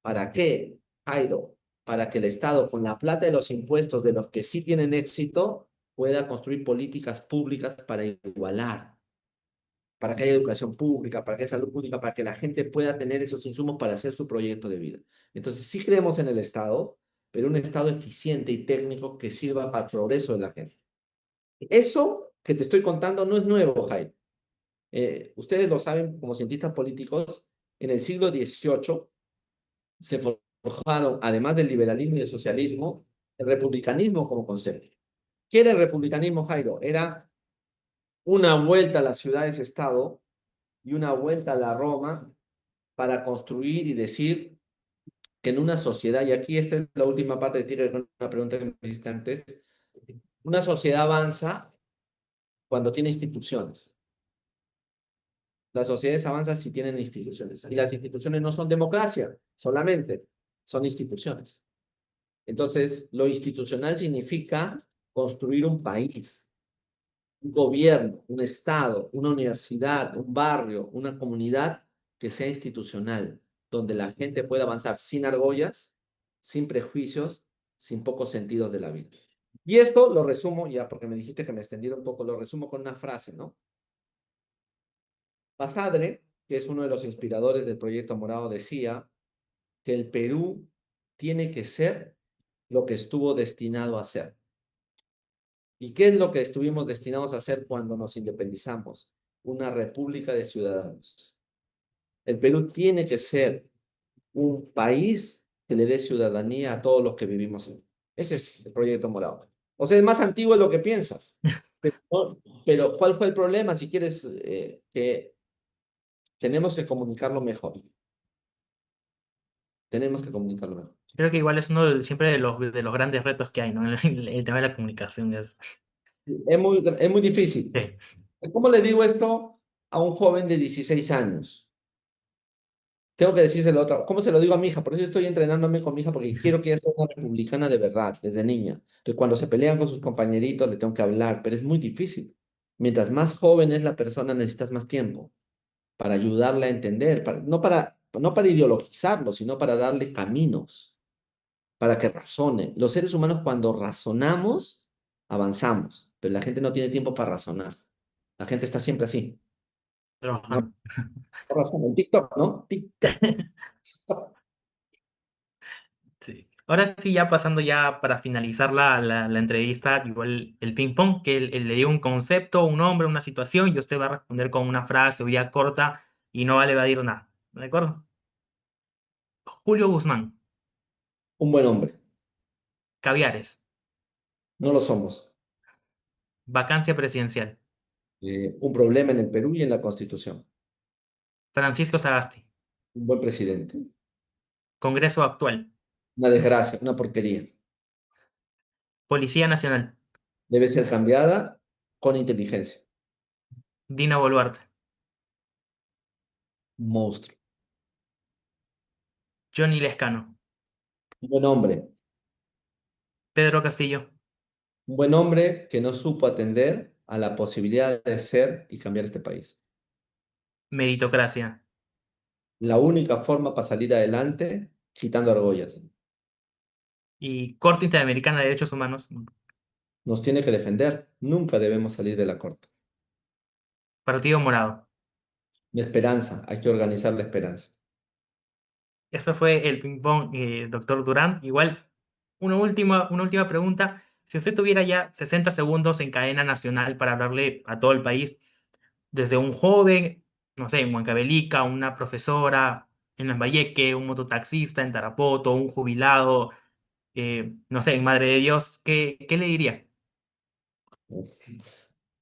¿Para qué, Jairo? Para que el Estado, con la plata de los impuestos de los que sí tienen éxito, pueda construir políticas públicas para igualar, para que haya educación pública, para que haya salud pública, para que la gente pueda tener esos insumos para hacer su proyecto de vida. Entonces, sí creemos en el Estado, pero un Estado eficiente y técnico que sirva para el progreso de la gente. Eso que te estoy contando no es nuevo, Jairo. Ustedes lo saben como cientistas políticos, en el siglo XVIII se forjaron, además del liberalismo y el socialismo, el republicanismo como concepto. ¿Qué era el republicanismo, Jairo? Era una vuelta a las ciudades-estado y una vuelta a la Roma para construir y decir que en una sociedad, y aquí esta es la última parte, tiene que ver con una pregunta que me hiciste antes, una sociedad avanza cuando tiene instituciones. Las sociedades avanzan si tienen instituciones. Y las instituciones no son democracia solamente, son instituciones. Entonces, lo institucional significa construir un país, un gobierno, un estado, una universidad, un barrio, una comunidad que sea institucional, donde la gente pueda avanzar sin argollas, sin prejuicios, sin pocos sentidos de la vida. Y esto lo resumo, ya porque me dijiste que me extendiera un poco, lo resumo con una frase, ¿no? Basadre, que es uno de los inspiradores del Proyecto Morado, decía que el Perú tiene que ser lo que estuvo destinado a ser. ¿Y qué es lo que estuvimos destinados a hacer cuando nos independizamos? Una república de ciudadanos. El Perú tiene que ser un país que le dé ciudadanía a todos los que vivimos en él. Ese es el proyecto Morado. O sea, es más antiguo de lo que piensas. Pero ¿cuál fue el problema? Si quieres, que tenemos que comunicarlo mejor. Tenemos que comunicarlo mejor. Creo que igual es uno siempre de los grandes retos que hay, ¿no? El tema de la comunicación es... Es muy difícil. Sí. ¿Cómo le digo esto a un joven de 16 años? Tengo que decírselo otra. ¿Cómo se lo digo a mi hija? Por eso estoy entrenándome con mi hija porque quiero que ella sea una republicana de verdad, desde niña. Entonces, cuando se pelean con sus compañeritos, le tengo que hablar, pero es muy difícil. Mientras más joven es la persona, necesitas más tiempo para ayudarla a entender, no para ideologizarlo, sino para darle caminos, para que razone. Los seres humanos, cuando razonamos, avanzamos, pero la gente no tiene tiempo para razonar. La gente está siempre así. No, Trabajando. no razona. El TikTok, ¿no? TikTok. Sí. Ahora sí, ya pasando ya para finalizar la entrevista, igual el ping pong, que le dio un concepto, un nombre, una situación, y usted va a responder con una frase o ya corta y no vale evadir nada. ¿De acuerdo? Julio Guzmán, Un buen hombre. Caviares, No lo somos. vacancia presidencial, Un problema en el Perú y en la Constitución. Francisco Sagasti, Un buen presidente. Congreso actual, Una desgracia, una porquería. Policía Nacional, Debe ser cambiada con inteligencia. Dina Boluarte, Un monstruo. Johnny Lescano, Un buen hombre. Pedro Castillo, Un buen hombre que no supo atender a la posibilidad de ser y cambiar este país. meritocracia La única forma para salir adelante, quitando argollas. y Corte Interamericana de Derechos Humanos, Nos tiene que defender. Nunca debemos salir de la corte. Partido Morado. La esperanza. Hay que organizar la esperanza. Eso fue el ping-pong, doctor Durán. Igual, una última pregunta. Si usted tuviera ya 60 segundos en cadena nacional para hablarle a todo el país, desde un joven, no sé, en Huancavelica, una profesora en Lambayeque, un mototaxista en Tarapoto, un jubilado, no sé, en Madre de Dios, ¿qué le diría?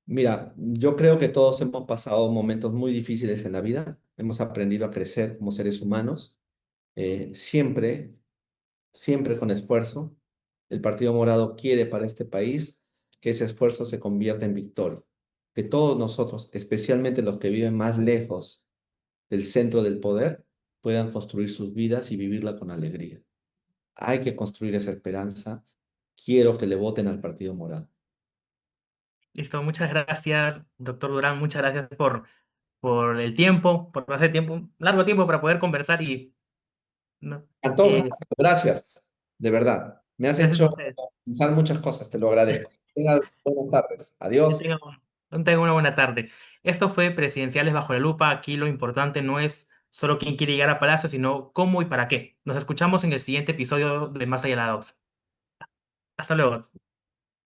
Mira, yo creo que todos hemos pasado momentos muy difíciles en la vida. Hemos aprendido a crecer como seres humanos, siempre, siempre con esfuerzo. el Partido Morado quiere para este país que ese esfuerzo se convierta en victoria. Que todos nosotros, especialmente los que viven más lejos del centro del poder, puedan construir sus vidas y vivirla con alegría. Hay que construir esa esperanza. Quiero que le voten al Partido Morado. Listo, muchas gracias, doctor Durán, muchas gracias por el tiempo, por hacer tiempo, largo tiempo para poder conversar y no, Antoja, eh, gracias, de verdad. Me has gracias a hecho ustedes. pensar muchas cosas, te lo agradezco. Tengas buenas tardes. Que Adiós. tengan una buena tarde. Esto fue Presidenciales bajo la lupa. Aquí lo importante no es solo quién quiere llegar a Palacio, sino cómo y para qué. Nos escuchamos en el siguiente episodio de Más allá de la Doxa. Hasta luego.